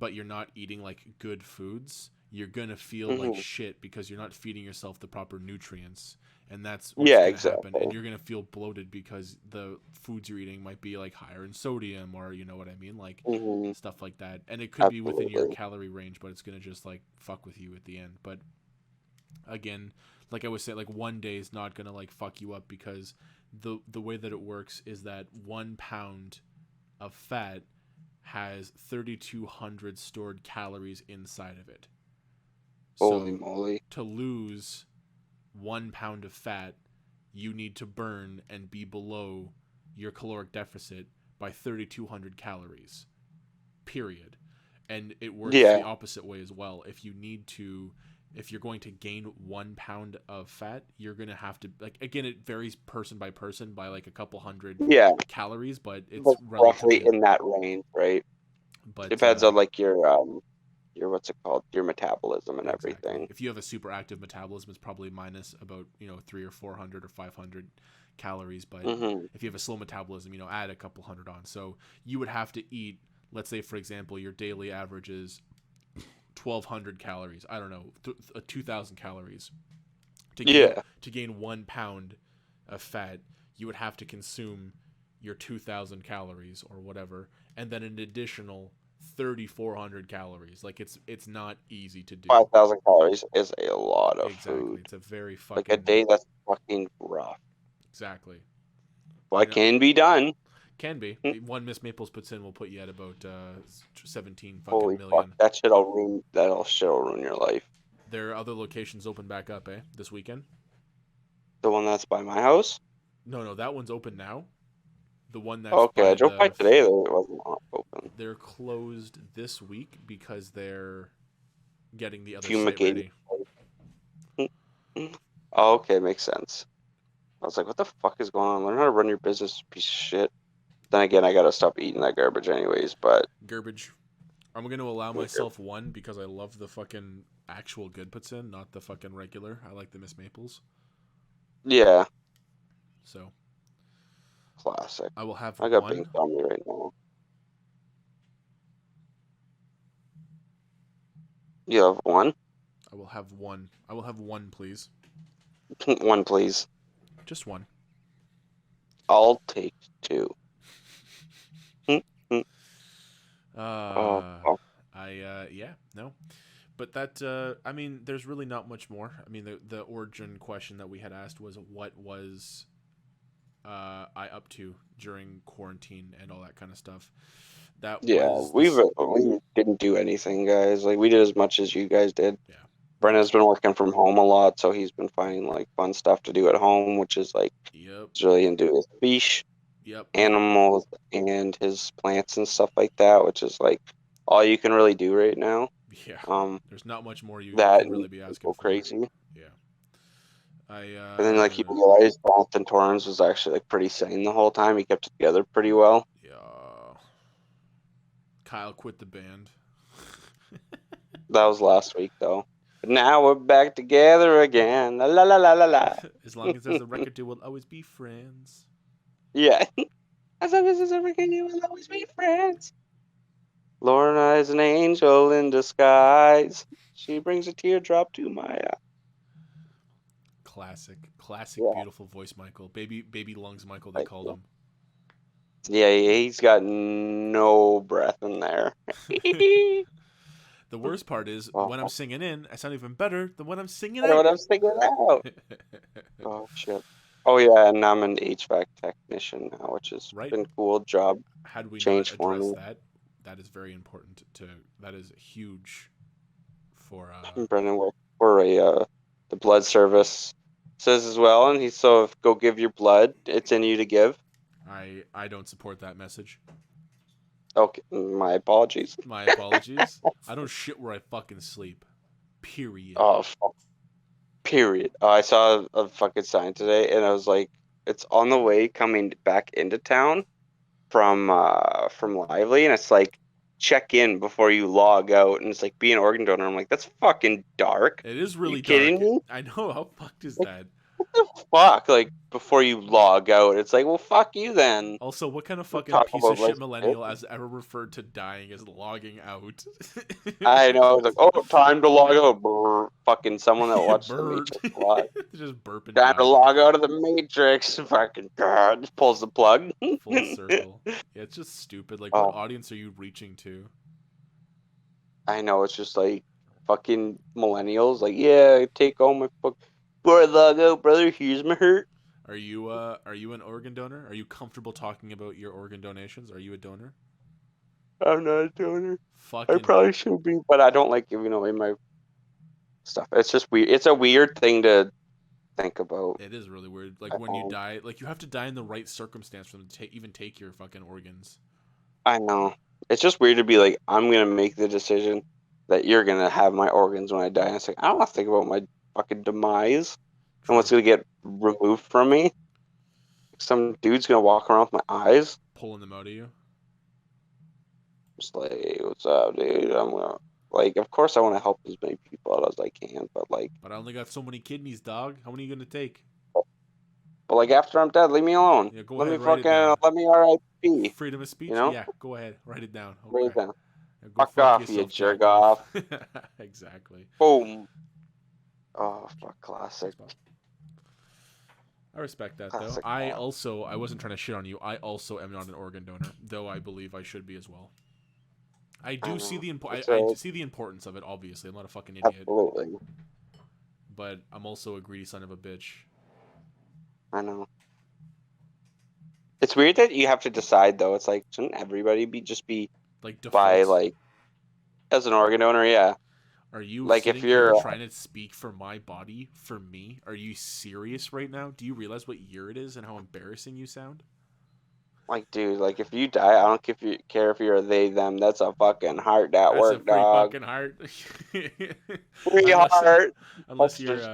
S2: but you're not eating like good foods, you're gonna feel like
S1: mhm.
S2: shit because you're not feeding yourself the proper nutrients, and that's what's
S1: Yeah,
S2: gonna happen.
S1: exactly.
S2: And you're gonna feel bloated because the foods you're eating might be like higher in sodium, or you know what I mean, like
S1: Hmm.
S2: stuff like that. And it could be within your
S1: Absolutely.
S2: calorie range, but it's gonna just like fuck with you at the end. But Again, like I was saying, like one day is not gonna like fuck you up because the way that it works is that 1 pound of fat has 3,200 stored calories inside of it.
S1: Holy
S2: So
S1: moly.
S2: to lose 1 pound of fat, you need to burn and be below your caloric deficit by 3,200 calories. Period. And it works
S1: Yeah.
S2: the opposite way as well. If you're going to gain 1 pound of fat, you're going to have to, like, again, it varies person by person by like a couple hundred
S1: Yeah.
S2: calories, but it's
S1: Like roughly
S2: relatively,
S1: in that range, right?
S2: but,
S1: Depends on like your what's it called? Your metabolism and
S2: exactly.
S1: everything.
S2: If you have a super active metabolism, it's probably minus about 300 or 400 or 500 calories. But
S1: Hmm.
S2: if you have a slow metabolism, add a couple hundred on. So you would have to eat. Let's say, for example, your daily average is 1,200 calories. I don't know, 2,000 calories
S1: Yeah.
S2: to gain 1 pound of fat. You would have to consume your 2,000 calories or whatever, and then an additional 3,400 calories. Like it's not easy to do.
S1: 5,000 calories is a lot of
S2: Exactly.
S1: food.
S2: It's a very
S1: Like a
S2: fucking
S1: day that's fucking rough.
S2: exactly.
S1: What can be done?
S2: Can be
S1: Hmm.
S2: one Miss Maples puts in will put you at about 17 fucking
S1: Holy fuck.
S2: million.
S1: That shit'll ruin your life.
S2: There are other locations open back up, this weekend.
S1: The one that's by my house?
S2: No, that one's open now. The one that's
S1: Okay, I
S2: by
S1: drove by today though. It wasn't open.
S2: they're closed this week because they're getting the other site
S1: Fumigated.
S2: ready.
S1: Oh, okay, makes sense. I was like, what the fuck is going on? Learn how to run your business, piece of shit. Then again, I gotta stop eating that garbage anyways, but
S2: Garbage. I'm going to allow myself one because I love the fucking actual good puts in, not the fucking regular. I like the Miss Maples.
S1: yeah,
S2: So
S1: classic.
S2: I will have
S1: I got Bing
S2: one.
S1: on me right now. You have one?
S2: I will have one. I will have one, please.
S1: One, please.
S2: Just one.
S1: I'll take two. Oh,
S2: Uh,
S1: oh,
S2: yeah, no. But that, I mean, there's really not much more. I mean, the origin question that we had asked was what was I up to during quarantine and all that kind of stuff. That
S1: yeah,
S2: was this.
S1: we didn't do anything, guys. Like we did as much as you guys did.
S2: Yeah.
S1: Brenna's been working from home a lot, so he's been finding like fun stuff to do at home, which is like
S2: Yep.
S1: he's really into his fish,
S2: Yep.
S1: animals, and his plants and stuff like that, which is like all you can really do right now.
S2: Yeah.
S1: Um,
S2: There's not much more you
S1: that
S2: can
S1: and
S2: really be asking
S1: go
S2: for.
S1: crazy.
S2: Yeah. I
S1: And then like you realize Jonathan Torrens was actually like pretty sane the whole time. He kept it together pretty well.
S2: yeah. Kyle quit the band.
S1: That was last week though. But now we're back together again. La la la la la
S2: As long as there's a record deal, we'll always be friends.
S1: Yeah. As long as there's a record, you will always be friends. Lorna is an angel in disguise. She brings a teardrop to my eye.
S2: Classic,
S1: Yeah,
S2: beautiful voice, Michael. Baby lungs, Michael. They
S1: thank
S2: called
S1: you.
S2: him.
S1: Yeah, he's got no breath in there.
S2: The worst part is
S1: Oh,
S2: when I'm singing in, I sound even better than when I'm singing
S1: I know what
S2: out.
S1: I'm thinking out. Oh shit. Oh yeah, and I'm an HVAC technician now, which has
S2: Right?
S1: been cool job
S2: Had we not
S1: change for
S2: addressed
S1: me.
S2: that, that is very important to. That is huge for.
S1: Brendan worked for the blood service says as well, and he's so if go give your blood, it's in you to give.
S2: I don't support that message.
S1: Okay, my apologies.
S2: My apologies. I don't shit where I fucking sleep. Period.
S1: Oh, period. I saw a fucking sign today, and I was like, it's on the way coming back into town from Lively, and it's like check in before you log out, and it's like be an organ donor. I'm like, that's fucking dark.
S2: It is
S1: Are you
S2: really
S1: kidding
S2: dark.
S1: me?
S2: I know. How fucked is
S1: Like,
S2: that?
S1: what the fuck? Like before you log out, it's like, well, fuck you then.
S2: Also, what kind of
S1: We'll
S2: fucking
S1: talk
S2: piece of
S1: about
S2: shit
S1: life.
S2: millennial has ever referred to dying as logging out?
S1: I know. It's like, oh, time to log out. Brr. Fucking someone that watched The
S2: Bird.
S1: Matrix a lot.
S2: Just burp and
S1: Time to
S2: die.
S1: log out of the Matrix. Fucking God, just pulls the plug.
S2: Full circle. Yeah, it's just stupid. Like, what
S1: Oh,
S2: audience are you reaching to?
S1: I know. It's just like fucking millennials. Like, yeah, take all my fuck. Before I log out, brother, here's my hurt.
S2: Are you an organ donor? Are you comfortable talking about your organ donations? Are you a donor?
S1: I'm not a donor. I
S2: Fucking,
S1: probably should be, but I don't like giving away my stuff. It's just weird. It's a weird thing to think about.
S2: it is really weird. Like when you die, like you have to die in the right circumstance for them to even take your fucking organs.
S1: I know. It's just weird to be like, I'm gonna make the decision that you're gonna have my organs when I die. And it's like, I don't want to think about my fucking demise and what's
S2: True.
S1: gonna get removed from me. Some dude's gonna walk around with my eyes.
S2: Pulling them out of you.
S1: Just like, hey, what's up, dude? I'm gonna like, of course, I want to help as many people out as I can, but like,
S2: But I only got so many kidneys, dog. How many are you gonna take?
S1: after I'm dead, leave me alone.
S2: Yeah, go
S1: Let me
S2: ahead, write it
S1: fucking
S2: down.
S1: let me R.I.P.
S2: Freedom of
S1: You
S2: speech?
S1: know,
S2: Yeah, go ahead, write it down.
S1: what
S2: Okay.
S1: do you think?
S2: Now go
S1: Fuck
S2: fuck
S1: off, you
S2: yourself,
S1: jerk
S2: jack off.
S1: off.
S2: Exactly.
S1: Boom. Oh, fuck, classic.
S2: I respect that though.
S1: Classic.
S2: I wasn't trying to shit on you. I also am not an organ donor, though I believe I should be as well. I do see the I see the importance of it. Obviously, I'm not a fucking idiot,
S1: Absolutely.
S2: but I'm also a greedy son of a bitch.
S1: I know. It's weird that you have to decide though. It's like, shouldn't everybody just be
S2: Like
S1: by
S2: default.
S1: like as an organ donor? Yeah.
S2: Are you
S1: Like if
S2: sitting here
S1: you're
S2: trying to speak for my body for me? Are you serious right now? Do you realize what year it is and how embarrassing you sound?
S1: like, dude, like if you die, I don't care if you're a they them. That's a fucking heart at
S2: That's a
S1: work,
S2: free
S1: dog.
S2: fucking heart.
S1: Free
S2: unless,
S1: heart.
S2: unless
S1: That's
S2: you're,
S1: just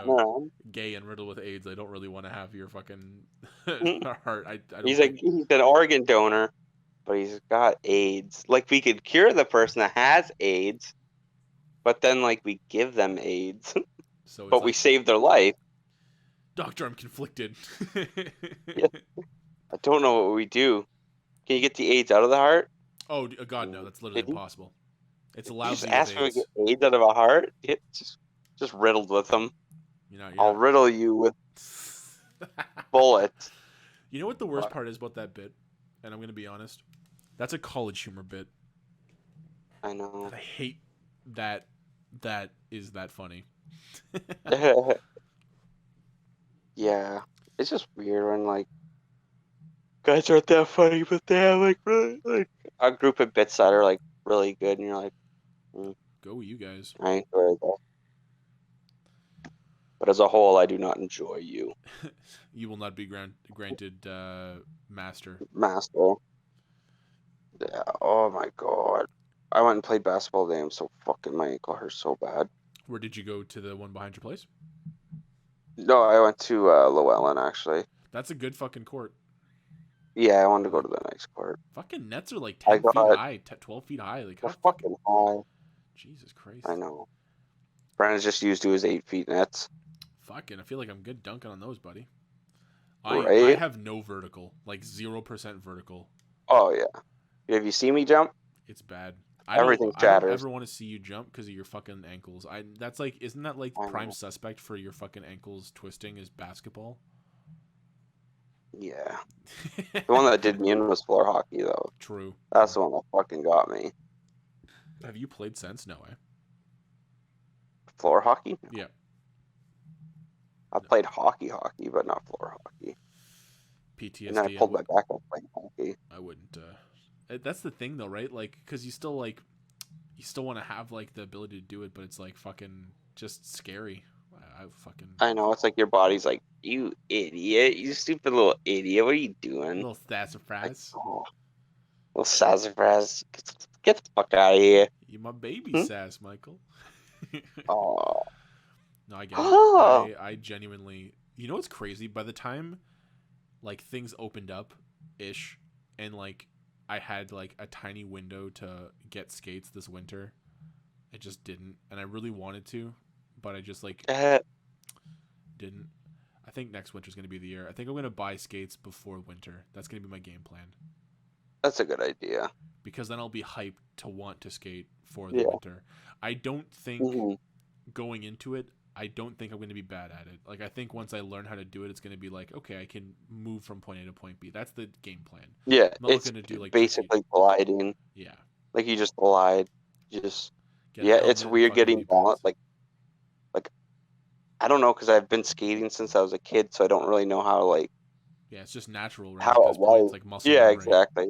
S2: you know, gay and riddled with AIDS, I don't really want to have your fucking heart. I don't think.
S1: He's an organ donor, but he's got AIDS. Like we could cure the person that has AIDS, but then like we give them AIDS,
S2: So it's
S1: but we
S2: like,
S1: save their life.
S2: doctor, I'm conflicted.
S1: Yeah. I don't know what we do. Can you get the AIDS out of the heart?
S2: Oh God, no! That's literally
S1: Did you?
S2: impossible. It's
S1: You just
S2: lousy with
S1: ask me to get
S2: AIDS.
S1: AIDS out of a heart? It's just riddled with them.
S2: You're
S1: I'll
S2: not.
S1: riddle you with bullets.
S2: You know what the worst part is about that bit? And I'm gonna be honest. That's a college humor bit.
S1: I know.
S2: I hate that. That is that funny.
S1: Yeah, it's just weird when like guys aren't that funny, but they have like really like a group of bits that are like really good, and you're like,
S2: Go you guys.
S1: I enjoy that. But as a whole, I do not enjoy you,
S2: You will not be granted master.
S1: master. Yeah. Oh my god. I went and played basketball today. I'm so fucking my ankle hurts so bad.
S2: Where did you go to the one behind your place?
S1: No, I went to Llewellyn actually.
S2: That's a good fucking court.
S1: Yeah, I wanted to go to the next court.
S2: Fucking nets are like
S1: I
S2: 10 feet
S1: got
S2: high, 12 feet high. Like,
S1: they're
S2: how fucking.
S1: fucking high.
S2: Jesus Christ.
S1: I know. Brandon's just used to his 8 feet nets.
S2: Fucking, I feel like I'm good dunking on those, buddy. I
S1: Right?
S2: have no vertical. Like 0% vertical.
S1: Oh yeah. Have you seen me jump?
S2: It's bad.
S1: Everything
S2: I don't
S1: shatters.
S2: ever want to see you jump because of your fucking ankles. That's like, isn't that like
S1: I
S2: prime
S1: know.
S2: suspect for your fucking ankles twisting is basketball?
S1: Yeah. The one that did me in was floor hockey though.
S2: True.
S1: That's the one that fucking got me.
S2: Have you played since? No, eh?
S1: Floor hockey? No.
S2: Yeah.
S1: I played hockey, but not floor hockey.
S2: PTSD.
S1: And then I pulled my back up playing hockey.
S2: I wouldn't. That's the thing though, right? Like, because you still want to have like the ability to do it, but it's like fucking just scary.
S1: I know, it's like your body's like, you idiot, you stupid little idiot, what are you doing?
S2: Little sassafras.
S1: Like, oh, little sassafras. Get the fuck out of here.
S2: You my baby sass, Michael.
S1: Oh.
S2: No, I get it. I genuinely. You know what's crazy? By the time like things opened up, ish, and like I had like a tiny window to get skates this winter, I just didn't, and I really wanted to, but I just like didn't. I think next winter's gonna be the year. I think I'm gonna buy skates before winter. That's gonna be my game plan.
S1: That's a good idea.
S2: Because then I'll be hyped to want to skate for the winter. I don't think going into it, I don't think I'm going to be bad at it. Like, I think once I learn how to do it, it's going to be like, okay, I can move from point A to point B. That's the game plan.
S1: Yeah,
S2: I'm not
S1: it's
S2: looking to do like
S1: basically gliding.
S2: Yeah.
S1: Like you just glide. You just
S2: Get a
S1: Yeah, it's
S2: helmet and
S1: weird
S2: fucking
S1: getting
S2: knee
S1: balance.
S2: pads.
S1: Like I don't know because I've been skating since I was a kid, so I don't really know how
S2: Yeah, it's just natural, right?
S1: how
S2: At
S1: it
S2: this point, it's
S1: was.
S2: like muscle
S1: Yeah,
S2: memory.
S1: exactly.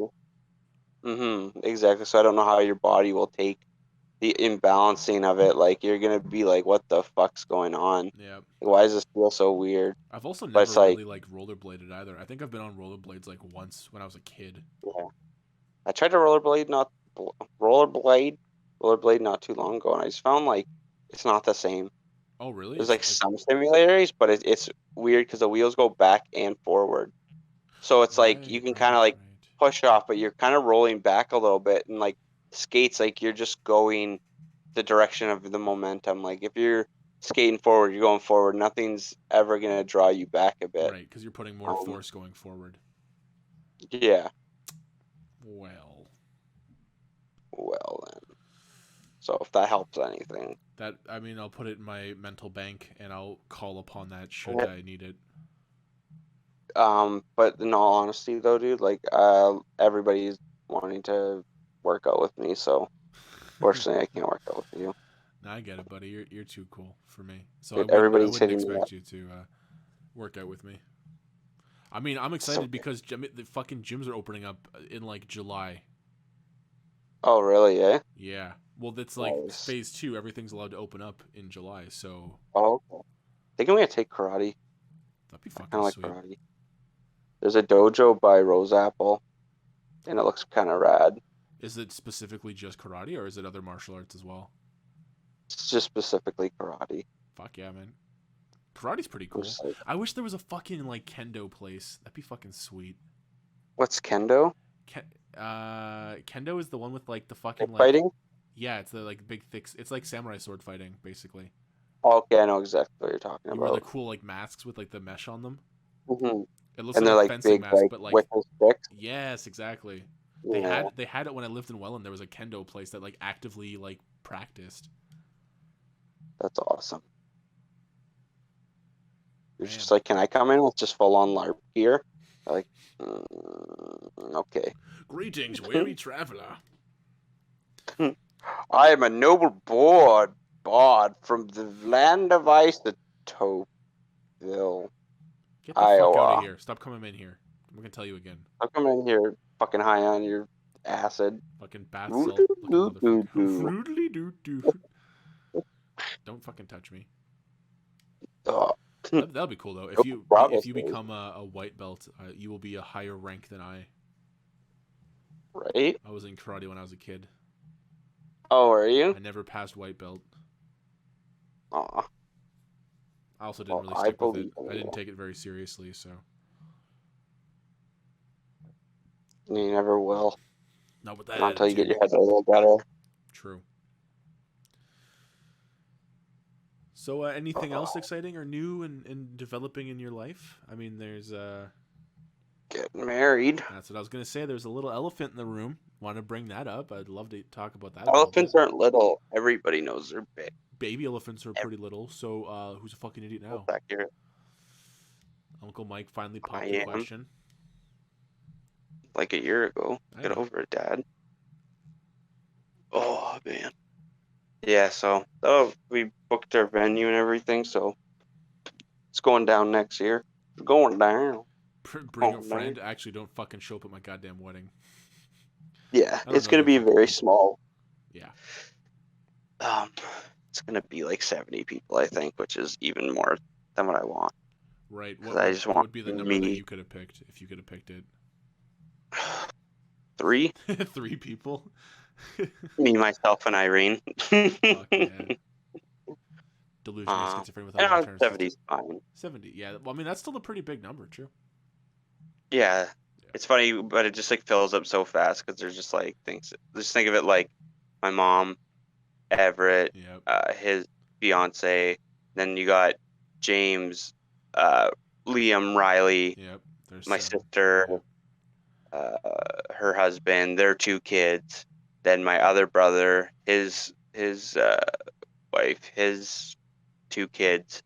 S1: Exactly. So I don't know how your body will take the imbalancing of it. Like you're gonna be like, what the fuck's going on?
S2: Yeah.
S1: Why does this feel so weird?
S2: I've also
S1: But
S2: never
S1: it's like,
S2: really like rollerbladed either. I think I've been on rollerblades like once when I was a kid.
S1: yeah. I tried to rollerblade, rollerblade not too long ago, and I just found like it's not the same.
S2: Oh, really?
S1: There's like some simulators, but it's weird because the wheels go back and forward. So it's like you
S2: right,
S1: can kind
S2: right,
S1: of like
S2: right.
S1: push off, but you're kind of rolling back a little bit, and like skates, like you're just going the direction of the momentum. Like if you're skating forward, you're going forward. Nothing's ever gonna draw you back a bit.
S2: Right, because you're putting more
S1: Um,
S2: force going forward.
S1: yeah.
S2: Well,
S1: Well then. So if that helps anything.
S2: that I mean, I'll put it in my mental bank and I'll call upon that should I need it.
S1: But in all honesty though, dude, like everybody's wanting to work out with me, so fortunately I can't work out with you.
S2: Nah, I get it, buddy. You're too cool for me. So
S1: Dude,
S2: I
S1: everybody's
S2: wouldn't
S1: hitting me up.
S2: expect you to work out with me. I mean, I'm
S1: So,
S2: excited because the fucking gyms are opening up in like July.
S1: oh really, eh?
S2: Yeah. Well, that's like
S1: Nice.
S2: phase 2. Everything's allowed to open up in July, so
S1: Oh, okay. Think I'm gonna take karate.
S2: that'd be
S1: I
S2: fucking
S1: kinda like
S2: sweet.
S1: karate. There's a dojo by Rose Apple and it looks kinda rad.
S2: Is it specifically just karate or is it other martial arts as well?
S1: It's just specifically karate.
S2: Fuck yeah, man. Karate's pretty
S1: I'm
S2: cool.
S1: just like,
S2: I wish there was a fucking like kendo place. That'd be fucking sweet.
S1: what's kendo?
S2: Kendo is the one with like the
S1: Like
S2: fucking like
S1: fighting?
S2: yeah, it's the like big thick. It's like samurai sword fighting basically.
S1: Oh, okay, I know exactly what you're talking
S2: You wear the
S1: about.
S2: cool like masks with like the mesh on them.
S1: hmm
S2: It looks
S1: And
S2: like
S1: they're
S2: a
S1: like
S2: fencing
S1: big,
S2: mask,
S1: like
S2: but like
S1: wicker sticks.
S2: yes, exactly.
S1: Yeah,
S2: They had it when I lived in Welland. There was a kendo place that like actively like practiced.
S1: that's awesome. You're
S2: Man,
S1: just like, can I come in with just full on LARP gear? Like, okay.
S2: greetings, weary traveler.
S1: I am a noble bard from the land of Isotopeville,
S2: Get the fuck out of
S1: Iowa.
S2: here. Stop coming in here. I'm gonna tell you again.
S1: I'll come in here fucking high on your acid.
S2: Fucking bath
S1: Doo
S2: salt
S1: doo
S2: looking
S1: doo doo
S2: motherfucker.
S1: doo.
S2: Rudely doo doo. Don't fucking touch me.
S1: Oh,
S2: That'll be cool though. If you
S1: obviously,
S2: become a white belt, you will be a higher rank than I.
S1: right?
S2: I was in karate when I was a kid.
S1: Oh, are you?
S2: I never passed white belt.
S1: Aw,
S2: I also didn't
S1: well,
S2: really
S1: I
S2: stick with it.
S1: believe in
S2: I didn't
S1: you.
S2: take it very seriously, so
S1: You never will.
S2: not with that
S1: Not until you get
S2: attitude.
S1: your head a little better.
S2: True. So, anything else exciting or new and developing in your life? I mean, there's
S1: Getting married.
S2: that's what I was gonna say. There's a little elephant in the room. Want to bring that up? I'd love to talk about that a little bit.
S1: Elephants aren't little. Everybody knows they're big.
S2: Baby elephants are pretty little. So, who's a fucking idiot
S1: That's
S2: now?
S1: accurate.
S2: Uncle Mike finally
S1: I
S2: popped the
S1: am.
S2: question.
S1: Like a year ago.
S2: I
S1: Get
S2: know.
S1: over it, Dad. Oh man. Yeah. So we booked our venue and everything. So it's going down next year. It's going down.
S2: Bring a
S1: Going down.
S2: friend. Actually, don't fucking show up at my goddamn wedding.
S1: Yeah.
S2: I don't
S1: It's
S2: know
S1: gonna
S2: you
S1: be
S2: fucking
S1: very
S2: people.
S1: small.
S2: Yeah.
S1: Um, it's gonna be like 70 people, I think, which is even more than what I want.
S2: Right.
S1: Because I just
S2: What
S1: want
S2: would be the number that
S1: me
S2: you could have picked if you could have picked it?
S1: 3,
S2: 3 people.
S1: me, myself, and Irene.
S2: Fuck yeah. Delusionary schizophrenic without
S1: And
S2: long-term
S1: 70
S2: assistant.
S1: is fine.
S2: 70. Yeah. Well, I mean, that's still a pretty big number. True.
S1: Yeah,
S2: Yeah.
S1: it's funny, but it just like fills up so fast because there's just like things. Just think of it like my mom, Everett,
S2: Yep.
S1: his fiance, then you got James, Liam, Riley,
S2: Yep. There's
S1: my
S2: 7.
S1: sister,
S2: Yeah.
S1: her husband, their 2 kids, then my other brother, his wife, his 2 kids.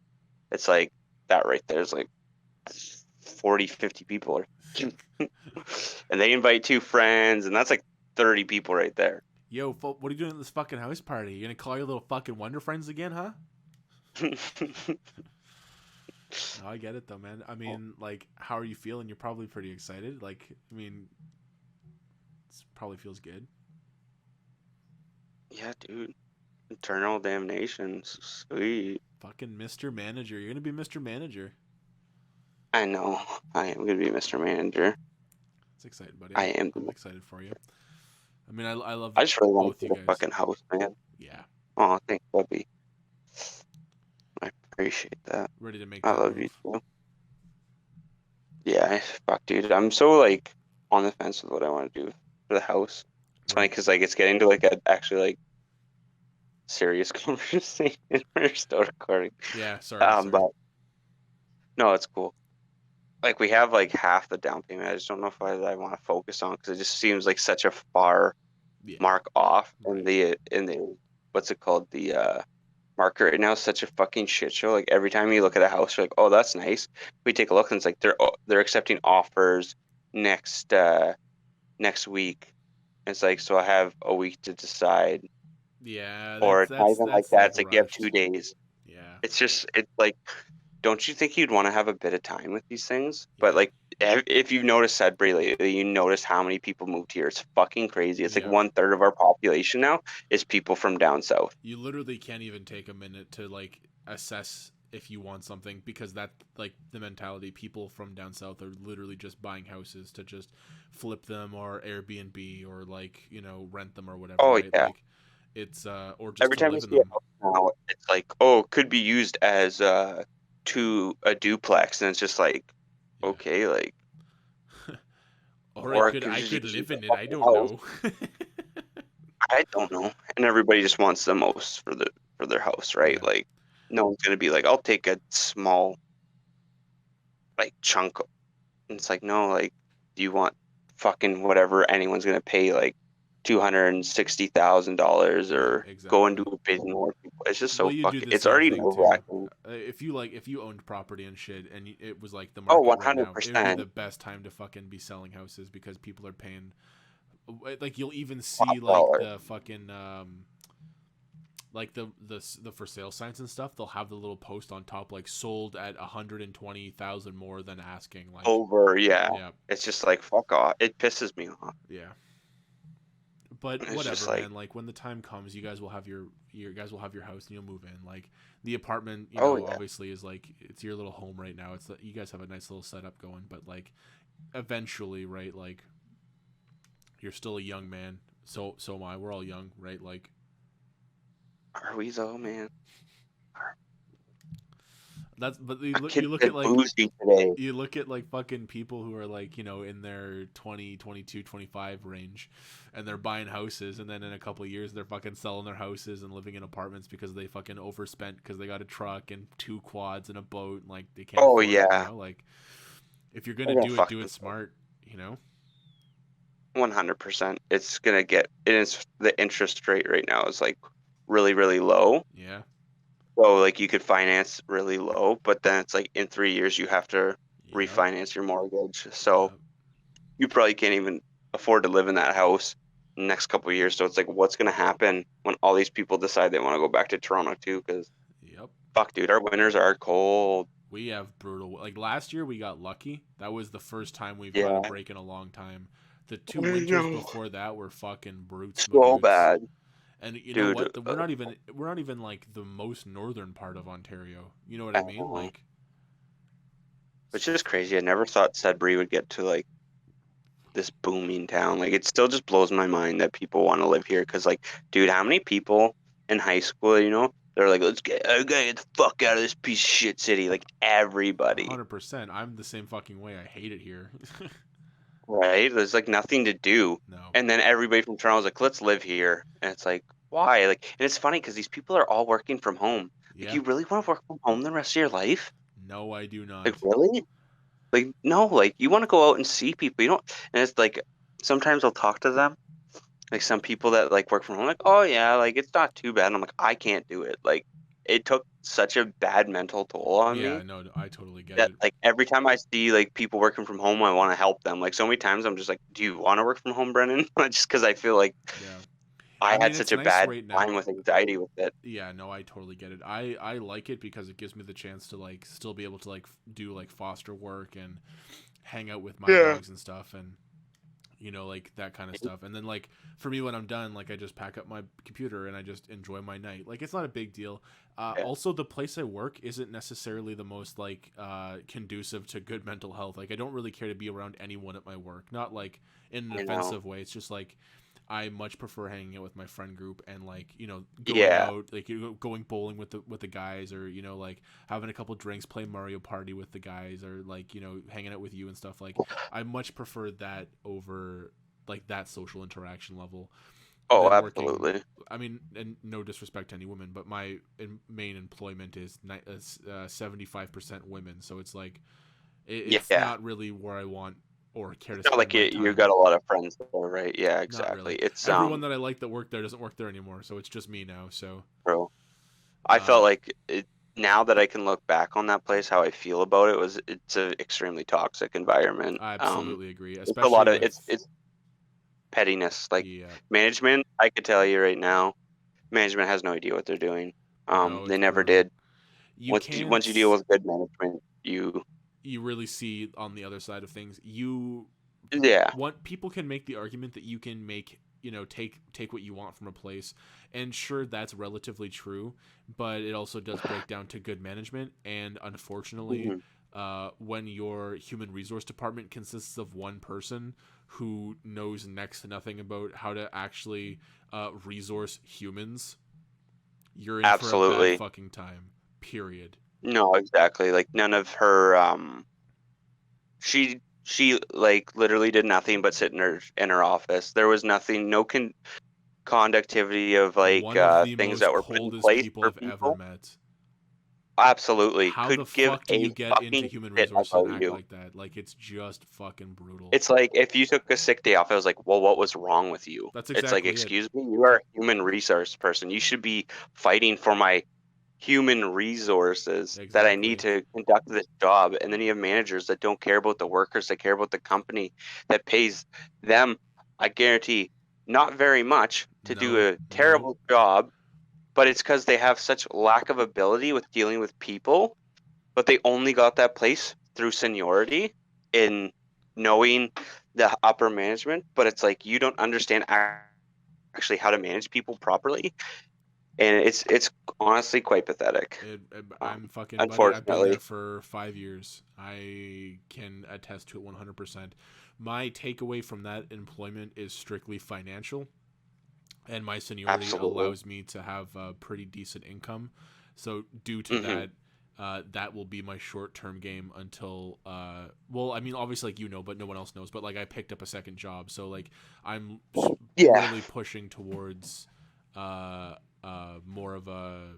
S1: It's like that right there is like 40, 50 people, and they invite 2 friends, and that's like 30 people right there.
S2: Yo, what are you doing at this fucking house party? You gonna call your little fucking Wonder Friends again, huh? No, I get it though, man. I mean, like, how are you feeling? You're probably pretty excited. Like, I mean, it probably feels good.
S1: Yeah, dude. Eternal damnation. Sweet.
S2: Fucking Mr. Manager. You're gonna be Mr. Manager.
S1: I know. I am gonna be Mr. Manager.
S2: It's exciting, buddy.
S1: I
S2: I'm,
S1: am.
S2: I'm excited for you. I mean, I love
S1: I just really want
S2: both
S1: to
S2: you
S1: get a
S2: guys.
S1: fucking house, man.
S2: Yeah.
S1: Oh, thanks, Bubby. I appreciate that.
S2: Ready to make
S1: I
S2: that
S1: love you
S2: move.
S1: too. Yeah, fuck, dude. I'm so like on the fence with what I want to do for the house. It's funny
S2: Right.
S1: because like it's getting to like a actually like serious conversation. We're still recording.
S2: Yeah. Sorry.
S1: But no, it's cool. Like we have like half the down payment. I just don't know if I want to focus on because it just seems like such a far
S2: Yeah.
S1: mark off
S2: Right.
S1: in the what's it called, the market right now is such a fucking shit show. Like every time you look at a house, you're like, oh, that's nice. We take a look and it's like they're accepting offers next next week. It's like, so I have a week to decide,
S2: Yeah.
S1: or it's not even like
S2: That's
S1: that.
S2: like
S1: It's like you have
S2: rushed.
S1: 2 days.
S2: Yeah.
S1: It's like, don't you think you'd want to have a bit of time with these things? But
S2: Yeah.
S1: like, if you've noticed Sudbury lately, you notice how many people moved here. It's fucking crazy. It's like
S2: Yeah.
S1: 1/3 of our population now is people from down south.
S2: You literally can't even take a minute to like assess if you want something because that like the mentality people from down south are literally just buying houses to just flip them or Airbnb or like, you know, rent them or whatever,
S1: Oh
S2: right?
S1: yeah.
S2: Like it's or just
S1: Every
S2: to
S1: time you
S2: live in
S1: see a
S2: them.
S1: house now, it's like, oh, it could be used as to a duplex, and it's just like,
S2: Yeah.
S1: okay, like,
S2: Or
S1: or it could
S2: I
S1: just
S2: could
S1: use
S2: live
S1: a
S2: in it. I
S1: fucking
S2: don't
S1: house.
S2: know.
S1: I don't know, and everybody just wants the most for their house, right?
S2: Yeah.
S1: Like, no one's gonna be like, I'll take a small like chunk. And it's like, no, like, do you want fucking whatever anyone's gonna pay like $260,000
S2: Yeah,
S1: or go into
S2: exactly.
S1: a bid more people? It's just
S2: Well,
S1: so
S2: you do
S1: fucking.
S2: the
S1: It's
S2: same
S1: already
S2: thing too.
S1: nerve-wracking.
S2: If you owned property and shit, and it was like the
S1: Oh,
S2: market right now, it would be
S1: 100%.
S2: the best time to fucking be selling houses because people are paying. Like you'll even see
S1: Top
S2: like
S1: dollar.
S2: the fucking like the for sale signs and stuff. They'll have the little post on top like sold at 120,000 more than asking. Like
S1: Over, yeah.
S2: yeah,
S1: It's just like fuck off. It pisses me off.
S2: yeah. But
S1: It's just
S2: whatever,
S1: like,
S2: man. Like when the time comes, you guys will have your house and you'll move in. Like the apartment, you
S1: oh
S2: know,
S1: yeah,
S2: obviously is like it's your little home right now. It's you guys have a nice little setup going, but like eventually, right? Like you're still a young man. So am I. We're all young, right? Like
S1: are we though, man?
S2: that's but
S1: A kid said boozy today.
S2: you look at like fucking people who are like, you know, in their 20, 22, 25 range and they're buying houses and then in a couple of years they're fucking selling their houses and living in apartments because they fucking overspent because they got a truck and 2 quads and a boat and like they can't
S1: Oh
S2: afford it, you
S1: yeah,
S2: know? Like if you're
S1: I
S2: gonna
S1: won't
S2: do
S1: fucking
S2: it smart, you know?
S1: 100%. It's gonna get. It is the interest rate right now is like really really low.
S2: Yeah.
S1: So like you could finance really low, but then it's like in 3 years you have to
S2: Yep.
S1: refinance your mortgage. So
S2: Yep.
S1: you probably can't even afford to live in that house next couple of years. So it's like, what's gonna happen when all these people decide they want to go back to Toronto too? Because
S2: Yep.
S1: fuck, dude, our winters are cold.
S2: We have brutal. Like last year, we got lucky. That was the first time we've got a
S1: Yeah,
S2: break in a long time. The two
S1: I
S2: winters
S1: know.
S2: before that were fucking brutes
S1: So
S2: baboots.
S1: bad,
S2: And you know
S1: dude.
S2: what? We're not even like the most northern part of Ontario. You know what
S1: I
S2: I mean?
S1: know.
S2: Like,
S1: It's just crazy. I never thought Sudbury would get to like this booming town. Like it still just blows my mind that people want to live here. Cause like, dude, how many people in high school, they're like, I gotta get the fuck out of this piece of shit city. Like everybody,
S2: 100%. I'm the same fucking way. I hate it here.
S1: right? There's like nothing to do.
S2: No.
S1: And then everybody from Toronto's like, let's live here. And it's like, why? Like, and it's funny because these people are all working from home. Like,
S2: Yeah.
S1: you really want to work from home the rest of your life?
S2: No, I do
S1: Like,
S2: not.
S1: really? Like, no, like you want to go out and see people. You don't, and it's like sometimes I'll talk to them, like some people that like work from home, like, oh yeah, like it's not too bad. And I'm like, I can't do it. Like, it took such a bad mental toll on
S2: Yeah,
S1: me
S2: no, I totally get
S1: that
S2: it.
S1: like every time I see like people working from home, I want to help them. Like so many times I'm just like, do you want to work from home, Brennan? Just because I feel like,
S2: Yeah.
S1: I
S2: I
S1: had
S2: mean,
S1: such
S2: it's
S1: a
S2: nice
S1: bad
S2: right
S1: time
S2: now.
S1: with anxiety with it.
S2: Yeah, no, I totally get it. I like it because it gives me the chance to like still be able to like do like foster work and hang out with my
S1: Yeah.
S2: dogs and stuff, and like that kind of stuff. And then like for me when I'm done, like I just pack up my computer and I just enjoy my night. Like it's not a big deal.
S1: Yeah.
S2: Also, the place I work isn't necessarily the most like conducive to good mental health. Like I don't really care to be around anyone at my work. Not like in an
S1: You know.
S2: offensive way. It's just like I much prefer hanging out with my friend group and like going
S1: Yeah.
S2: out, like going bowling with the guys, or like having a couple drinks, play Mario Party with the guys, or like hanging out with you and stuff. Like I much prefer that over like that social interaction level
S1: Oh,
S2: than working.
S1: absolutely.
S2: I mean, and no disrespect to any women, but my main employment is 75% women, so it's like it's
S1: Yeah.
S2: not really where I want or care to
S1: It's not
S2: spend
S1: like
S2: my
S1: you
S2: time.
S1: got a lot of friends there, right? Yeah,
S2: Not
S1: exactly.
S2: really.
S1: It's
S2: Everyone that I like that worked there doesn't work there anymore, so it's just me now. So,
S1: bro. I felt
S2: uh,
S1: like it now that I can look back on that place, how I feel about it was it's an extremely toxic environment.
S2: I absolutely agree,
S1: It's a
S2: especially
S1: lot of
S2: with
S1: it's pettiness. Like
S2: yeah.
S1: management, I could tell you right now, management has no idea what they're doing.
S2: No,
S1: They
S2: it's
S1: never
S2: brutal.
S1: did.
S2: You
S1: Once you deal
S2: can't.
S1: with good management, you
S2: You really see on the other side of things.
S1: yeah.
S2: Want people can make the argument that you can make take what you want from a place, and sure that's relatively true, but it also does break down to good management. And unfortunately,
S1: Mhm.
S2: when your human resource department consists of one person who knows next to nothing about how to actually resource humans, you're in for a bad
S1: Absolutely.
S2: fucking time, period.
S1: No, exactly. Like none of her she like literally did nothing but sit in her office. There was nothing, no conductivity of like
S2: One of the
S1: things
S2: most
S1: that were put in
S2: coldest
S1: place
S2: people
S1: for
S2: I've ever
S1: people.
S2: met.
S1: Absolutely.
S2: How the
S1: Could give
S2: fuck do you
S1: a
S2: get into
S1: fucking
S2: human
S1: shit
S2: resources and
S1: about
S2: act
S1: you.
S2: like that? Like it's just fucking brutal.
S1: It's like if you took a sick day off, I was like, well, what was wrong with you?
S2: That's
S1: It's like,
S2: exactly it.
S1: excuse me, you are a human resource person. You should be fighting for my human resources that I need
S2: Exactly.
S1: to conduct this job. And then you have managers that don't care about the workers, that care about the company that pays them, I guarantee, not very much to do
S2: No,
S1: a
S2: no,
S1: terrible job, but it's because they have such lack of ability with dealing with people, but they only got that place through seniority in knowing the upper management. But it's like you don't understand actually how to manage people properly, and it's honestly quite pathetic.
S2: I'm fucking buddy. I've been there
S1: Unfortunately.
S2: for 5 years. I can attest to it 100%. My takeaway from that employment is strictly financial, and my seniority
S1: Absolutely.
S2: allows me to have a pretty decent income. So due to
S1: Hmm.
S2: that, that will be my short-term game until well, I mean obviously like but no one else knows, but like I picked up a second job, so like I'm
S1: Yeah,
S2: literally pushing towards uh more of a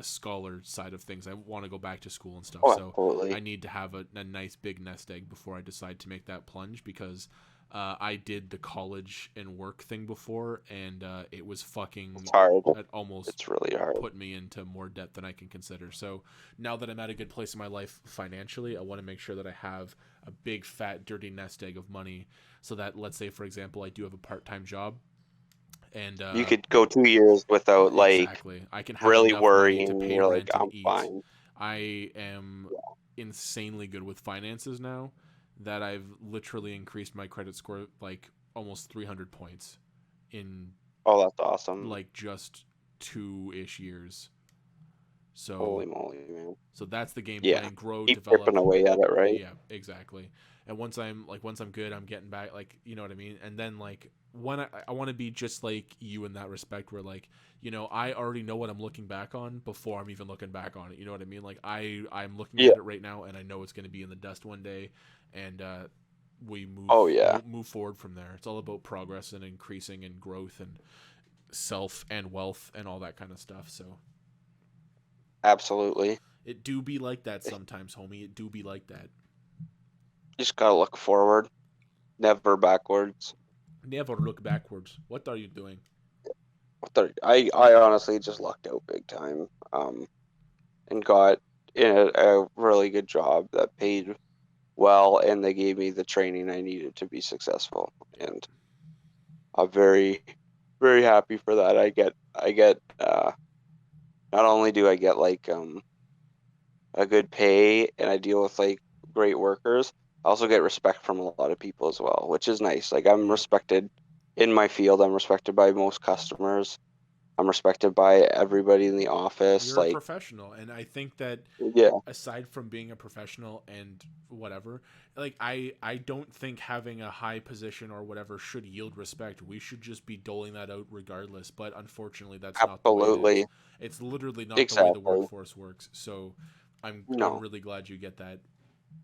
S2: scholar side of things. I want to go back to school and stuff,
S1: oh,
S2: so I
S1: absolutely.
S2: need to have a nice big nest egg before I decide to make that plunge, because I did the college and work thing before, and it was fucking
S1: It's hard.
S2: it almost
S1: It's really hard.
S2: put me into more debt than I can consider. So now that I'm at a good place in my life financially, I want to make sure that I have a big fat dirty nest egg of money, so that let's say for example I do have a part-time job, and
S1: You could go 2 years without like
S2: exactly, I can have
S1: really
S2: enough money to
S1: worrying.
S2: pay
S1: You're like,
S2: rent and
S1: I'm
S2: eat.
S1: fine.
S2: I am insanely good with finances now that I've literally increased my credit score like almost 300 points in
S1: Oh, that's awesome.
S2: like just 2-ish years. So
S1: Holy moly, man.
S2: that's the game
S1: Yeah.
S2: plan: grow,
S1: Keep chipping
S2: develop.
S1: away at it, right?
S2: Yeah, exactly. And once I'm good, I'm getting back, like, you know what I mean? And then like when I want to be just like you in that respect, where like, I already know what I'm looking back on before I'm even looking back on it. You know what I mean? Like I'm looking
S1: Yeah.
S2: at it right now and I know it's going to be in the dust one day, and we
S1: Oh, yeah.
S2: move forward from there. It's all about progress and increasing and growth and self and wealth and all that kind of stuff. So
S1: Absolutely.
S2: it do be like that
S1: You
S2: sometimes, homie. It do be like that.
S1: just gotta look forward, never backwards.
S2: Never look backwards. What are you doing?
S1: I honestly just lucked out big time. And got in a really good job that paid well, and they gave me the training I needed to be successful.
S2: Yeah.
S1: And a very very happy for that. I get not only do I get like a good pay and I deal with like great workers, I also get respect from a lot of people as well, which is nice. Like I'm
S2: Yeah.
S1: respected in my field. I'm respected by most customers. I'm respected by everybody in the office.
S2: You're a
S1: Like,
S2: professional, and I think that
S1: yeah,
S2: aside from being a professional and whatever, like I don't think having a high position or whatever should yield respect. We should just be doling that out regardless, but unfortunately that's not the way it is.
S1: absolutely.
S2: It's literally not the way the
S1: Exactly.
S2: workforce works. So I'm
S1: No.
S2: really glad you get that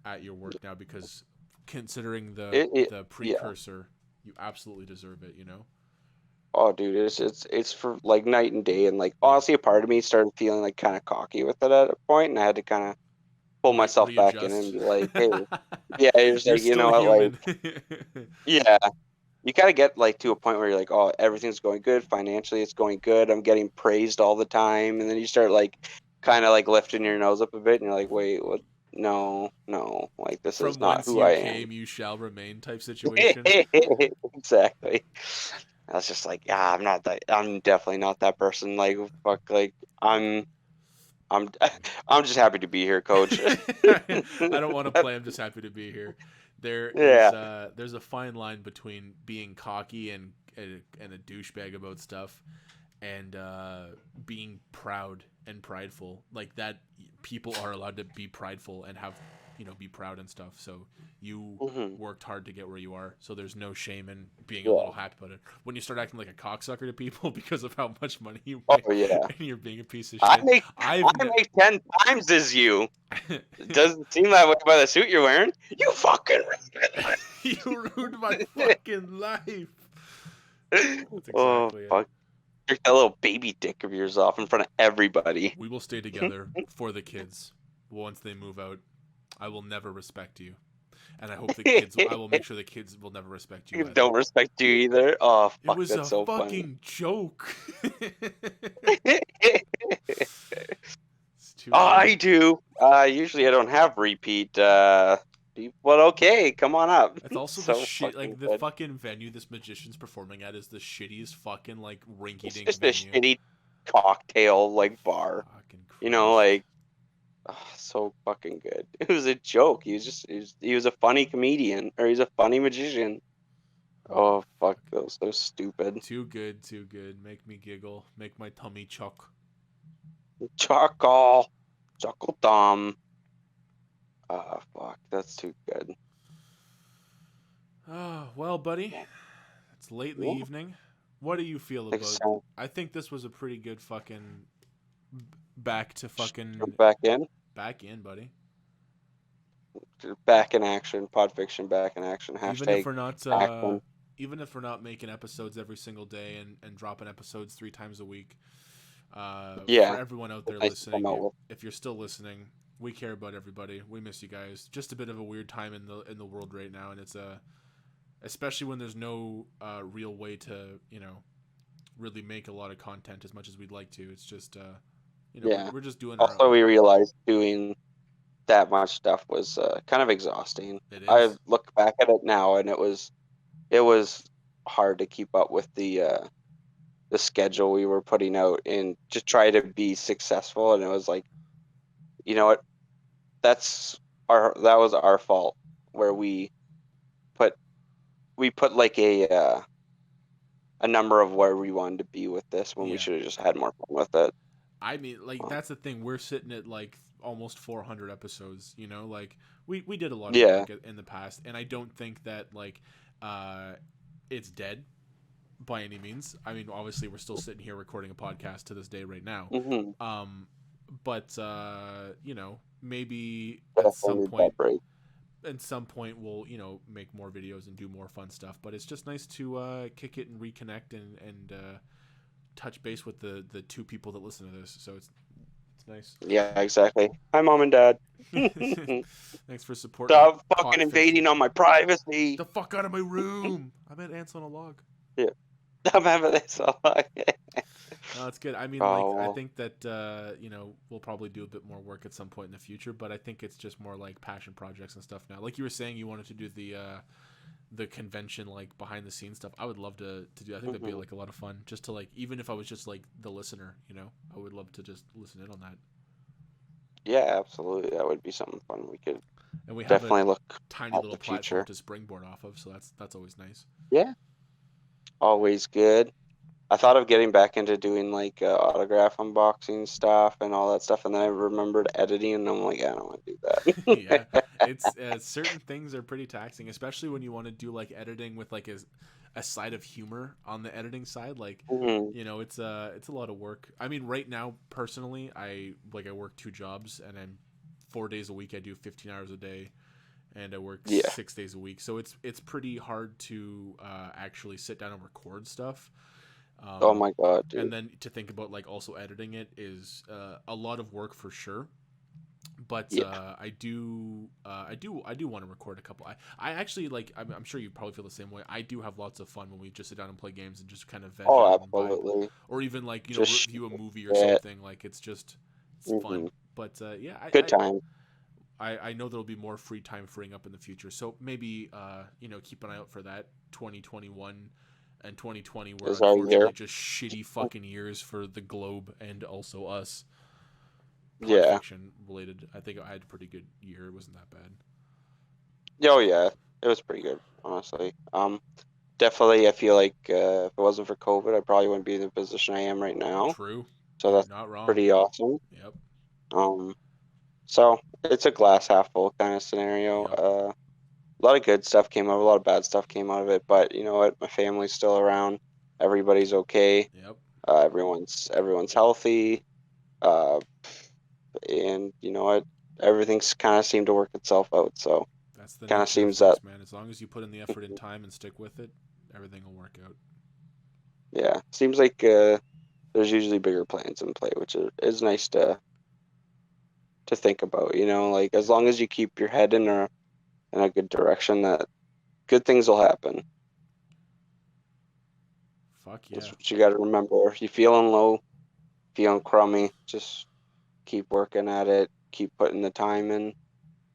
S2: at your work now, because considering the
S1: Yeah.
S2: precursor, you absolutely deserve it, you know.
S1: Oh, dude, it's for like night and day, and like
S2: Yeah.
S1: honestly, a part of me started feeling like kind of cocky with it at a point, and I had to kind of pull myself back in and
S2: Readjust.
S1: be like, hey, yeah, it's
S2: You're
S1: like you know
S2: still
S1: what, like,
S2: human.
S1: yeah, you gotta get like to a point where you're like, oh, everything's going good financially, it's going good, I'm getting praised all the time, and then you start like kind of like lifting your nose up a bit, and you're like, wait, what? No, no, like this is
S2: From
S1: not
S2: whence
S1: who
S2: you
S1: I am.
S2: came, you shall remain type situation.
S1: Exactly. I was just like, yeah, I'm not that. I'm definitely not that person. Like, fuck, like I'm, I'm just happy to be here, coach.
S2: I don't want to play. I'm just happy to be here.
S1: Yeah.
S2: There's a fine line between being cocky and a douchebag about stuff, and being proud and prideful. Like that, people are allowed to be prideful and have, be proud and stuff. So you
S1: Hmm.
S2: worked hard to get where you are. So there's no shame in being a
S1: Yeah.
S2: little happy about it. When you start acting like a cocksucker to people because of how much money you make
S1: Oh yeah.
S2: and you're being a piece of
S1: I
S2: shit,
S1: make
S2: I've
S1: I make 10 times as you. It
S2: ne-
S1: doesn't seem that way by the suit you're wearing. You fucking
S2: you ruined my fucking life. That's
S1: Oh
S2: exactly it.
S1: fuck. Take that little baby dick of yours off in front of everybody.
S2: We will stay together for the kids. Once they move out, I will never respect you, and I hope the kids. I will make sure the kids will never respect you either.
S1: Don't respect you either. Oh
S2: It
S1: fuck,
S2: was
S1: that's
S2: a
S1: so funny.
S2: fucking joke. It's too good.
S1: I do. Usually I don't have repeat but okay, come on up.
S2: It's also the
S1: So
S2: shit.
S1: fucking
S2: Like the
S1: good.
S2: fucking venue this magician's performing at is the shittiest fucking like
S1: It's
S2: rinky-dink
S1: just a
S2: venue.
S1: shitty cocktail like bar.
S2: Fucking
S1: You know,
S2: Christ.
S1: like so fucking good. It was a joke. He was a funny comedian or he's a funny magician. Oh fuck those. Those stupid.
S2: Too good, too good. Make me giggle. Make my tummy chuck.
S1: Chuckle. Chuckle Tom. Fuck, that's too good.
S2: Oh, well, buddy. It's late in the
S1: Yeah,
S2: evening. What do you feel
S1: like
S2: about?
S1: so
S2: I think this was a pretty good fucking back to fucking
S1: back in.
S2: back in, buddy.
S1: Back in action. Pod fiction back in action.
S2: Even if
S1: Hashtag
S2: we're not,
S1: action.
S2: even if we're not making episodes every single day and dropping episodes 3 times a week, for
S1: Yeah,
S2: everyone out
S1: it's
S2: there
S1: nice to come
S2: listening,
S1: out with.
S2: if you're still listening, we care about everybody. We miss you guys. Just a bit of a weird time in the world right now, and it's especially when there's no real way to really make a lot of content as much as we'd like to. It's just
S1: Yeah.
S2: we're just doing our
S1: Also, we realized doing that much stuff was kind of exhausting.
S2: it
S1: I
S2: is.
S1: look back at it now, and it was hard to keep up with the schedule we were putting out and just try to be successful. And it was like, you know what? That was our fault where put we put like a number of where we wanted to be with this when we
S2: Yeah.
S1: should have just had more fun with it.
S2: I mean, like
S1: Um,
S2: that's the thing. We're sitting at like almost 400 episodes. Like we did a lot of
S1: yeah.
S2: work in the past, and I don't think that like uh, it's dead by any means. I mean, obviously, we're still sitting here recording a podcast to this day right now.
S1: Hmm.
S2: But maybe
S1: Definitely need that break.
S2: at some point we'll make more videos and do more fun stuff. But it's just nice to kick it and reconnect and touch base with the two people that listen to this. So it's nice.
S1: Yeah, exactly. Hi, mom and dad.
S2: Thanks for supporting
S1: Stop fucking
S2: pot fiction.
S1: invading on my privacy.
S2: The fuck out of my room! I'm at ants on a log.
S1: Yeah. I'm having this.
S2: No, it's good. I mean, like, I
S1: Oh,
S2: think that we'll probably do a bit more work at some point in the future, but I think it's just more like passion projects and stuff now. Like you were saying, you wanted to do the convention, like behind the scenes stuff. I would love to do. I think that'd be
S1: Hmm.
S2: like a lot of fun, just to like, even if I was just like the listener, I would love to just listen in on that.
S1: Yeah, absolutely. That would be something fun. We could
S2: And we have a
S1: definitely look
S2: tiny
S1: at
S2: little
S1: the
S2: platform
S1: future.
S2: to springboard off of, so that's always nice.
S1: Yeah, always good. I thought of getting back into doing like autograph unboxing stuff and all that stuff, and then I remembered editing, and I'm like, I don't want to do
S2: Yeah,
S1: that.
S2: it's certain things are pretty taxing, especially when you want to do like editing with like a side of humor on the editing side. Like,
S1: Hmm.
S2: it's a lot of work. I mean, right now, personally, I work two jobs, and I'm 4 days a week. I do 15 hours a day, and I work
S1: Yeah.
S2: 6 days a week. So it's pretty hard to actually sit down and record stuff.
S1: Oh
S2: Um,
S1: my God,
S2: and
S1: dude.
S2: then to think about like also editing it is a lot of work for sure. But
S1: Yeah.
S2: I do want to record a couple. I actually like. I'm sure you probably feel the same way. I do have lots of fun when we just sit down and play games and just kind of veg
S1: Oh,
S2: out and vibe,
S1: absolutely.
S2: or even like
S1: Just
S2: review a movie or
S1: shit.
S2: something. Like it's
S1: Hmm.
S2: fun. But yeah,
S1: Good time
S2: I know there'll be more free time freeing up in the future. So maybe keep an eye out for that. 2021 and 2020 were
S1: is our year.
S2: unfortunately just shitty fucking years for the globe and also us. Pulp
S1: Yeah.
S2: Fiction related. I think I had a pretty good year. It wasn't that bad.
S1: Oh yeah. It was pretty good, honestly. Definitely. I feel like if it wasn't for COVID, I probably wouldn't be in the position I am right now.
S2: True.
S1: So
S2: You're
S1: that's
S2: not wrong.
S1: pretty awesome.
S2: Yep.
S1: Um, so it's a glass half full kind of scenario.
S2: Yep.
S1: A lot of good stuff came out of it, a lot of bad stuff came out of it, but you know what? My family's still around. Everybody's okay.
S2: Yep.
S1: Everyone's healthy. Uh, and you know what? Everything's kind of seemed to work itself out. So
S2: That's the
S1: kind of
S2: nature of
S1: seems that,
S2: things, man. As long as you put in the effort and time and stick with it, everything will work out.
S1: yeah, seems like there's usually bigger plans in play, which is nice to think about. You know, like as
S2: Yep.
S1: long as you keep your head in a good direction, that good things will happen.
S2: Fuck
S1: That's
S2: yeah.
S1: what you got to remember. If you're feeling low, feeling crummy, just keep working at it, keep putting the time in,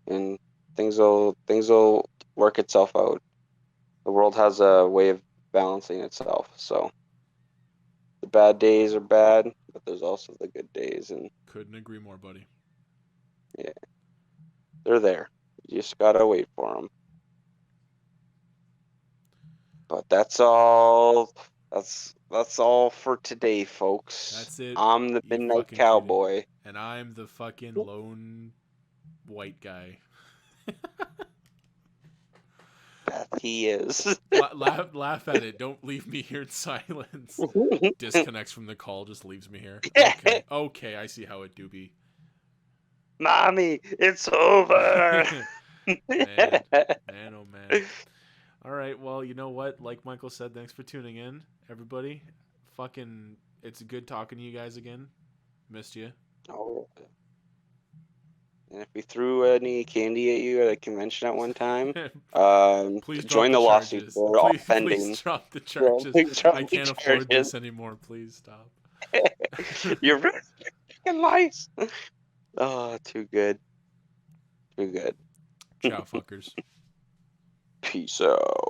S1: and things will work itself out. The world has a way of balancing itself. So the bad days are bad, but there's also the good days, and
S2: Couldn't agree more, buddy.
S1: yeah, they're there. You just gotta wait for them. But that's all. That's all for today, folks.
S2: That's it.
S1: I'm the
S2: You
S1: Midnight
S2: fucking did it.
S1: Cowboy.
S2: And I'm the fucking lone white guy.
S1: That he is.
S2: Laugh at it. Don't leave me here in silence. Disconnects from the call, just leaves me here. Okay. Okay, I see how it do be.
S1: Mommy, it's over.
S2: Man. Man, oh man. All right, well, you know what? Like Michael said, thanks for tuning in, everybody. Fucking, it's good talking to you guys again. Missed you.
S1: Oh, and if we threw any candy at you at a convention at one time,
S2: Please drop
S1: join
S2: the
S1: the lawsuit.
S2: charges.
S1: They're all
S2: Please
S1: pending.
S2: drop the
S1: Yeah,
S2: charges.
S1: please drop
S2: I
S1: the
S2: can't afford
S1: charges.
S2: this anymore. Please stop.
S1: You're really fucking nice. Oh, too good. Too good.
S2: Ciao, fuckers.
S1: Peace out.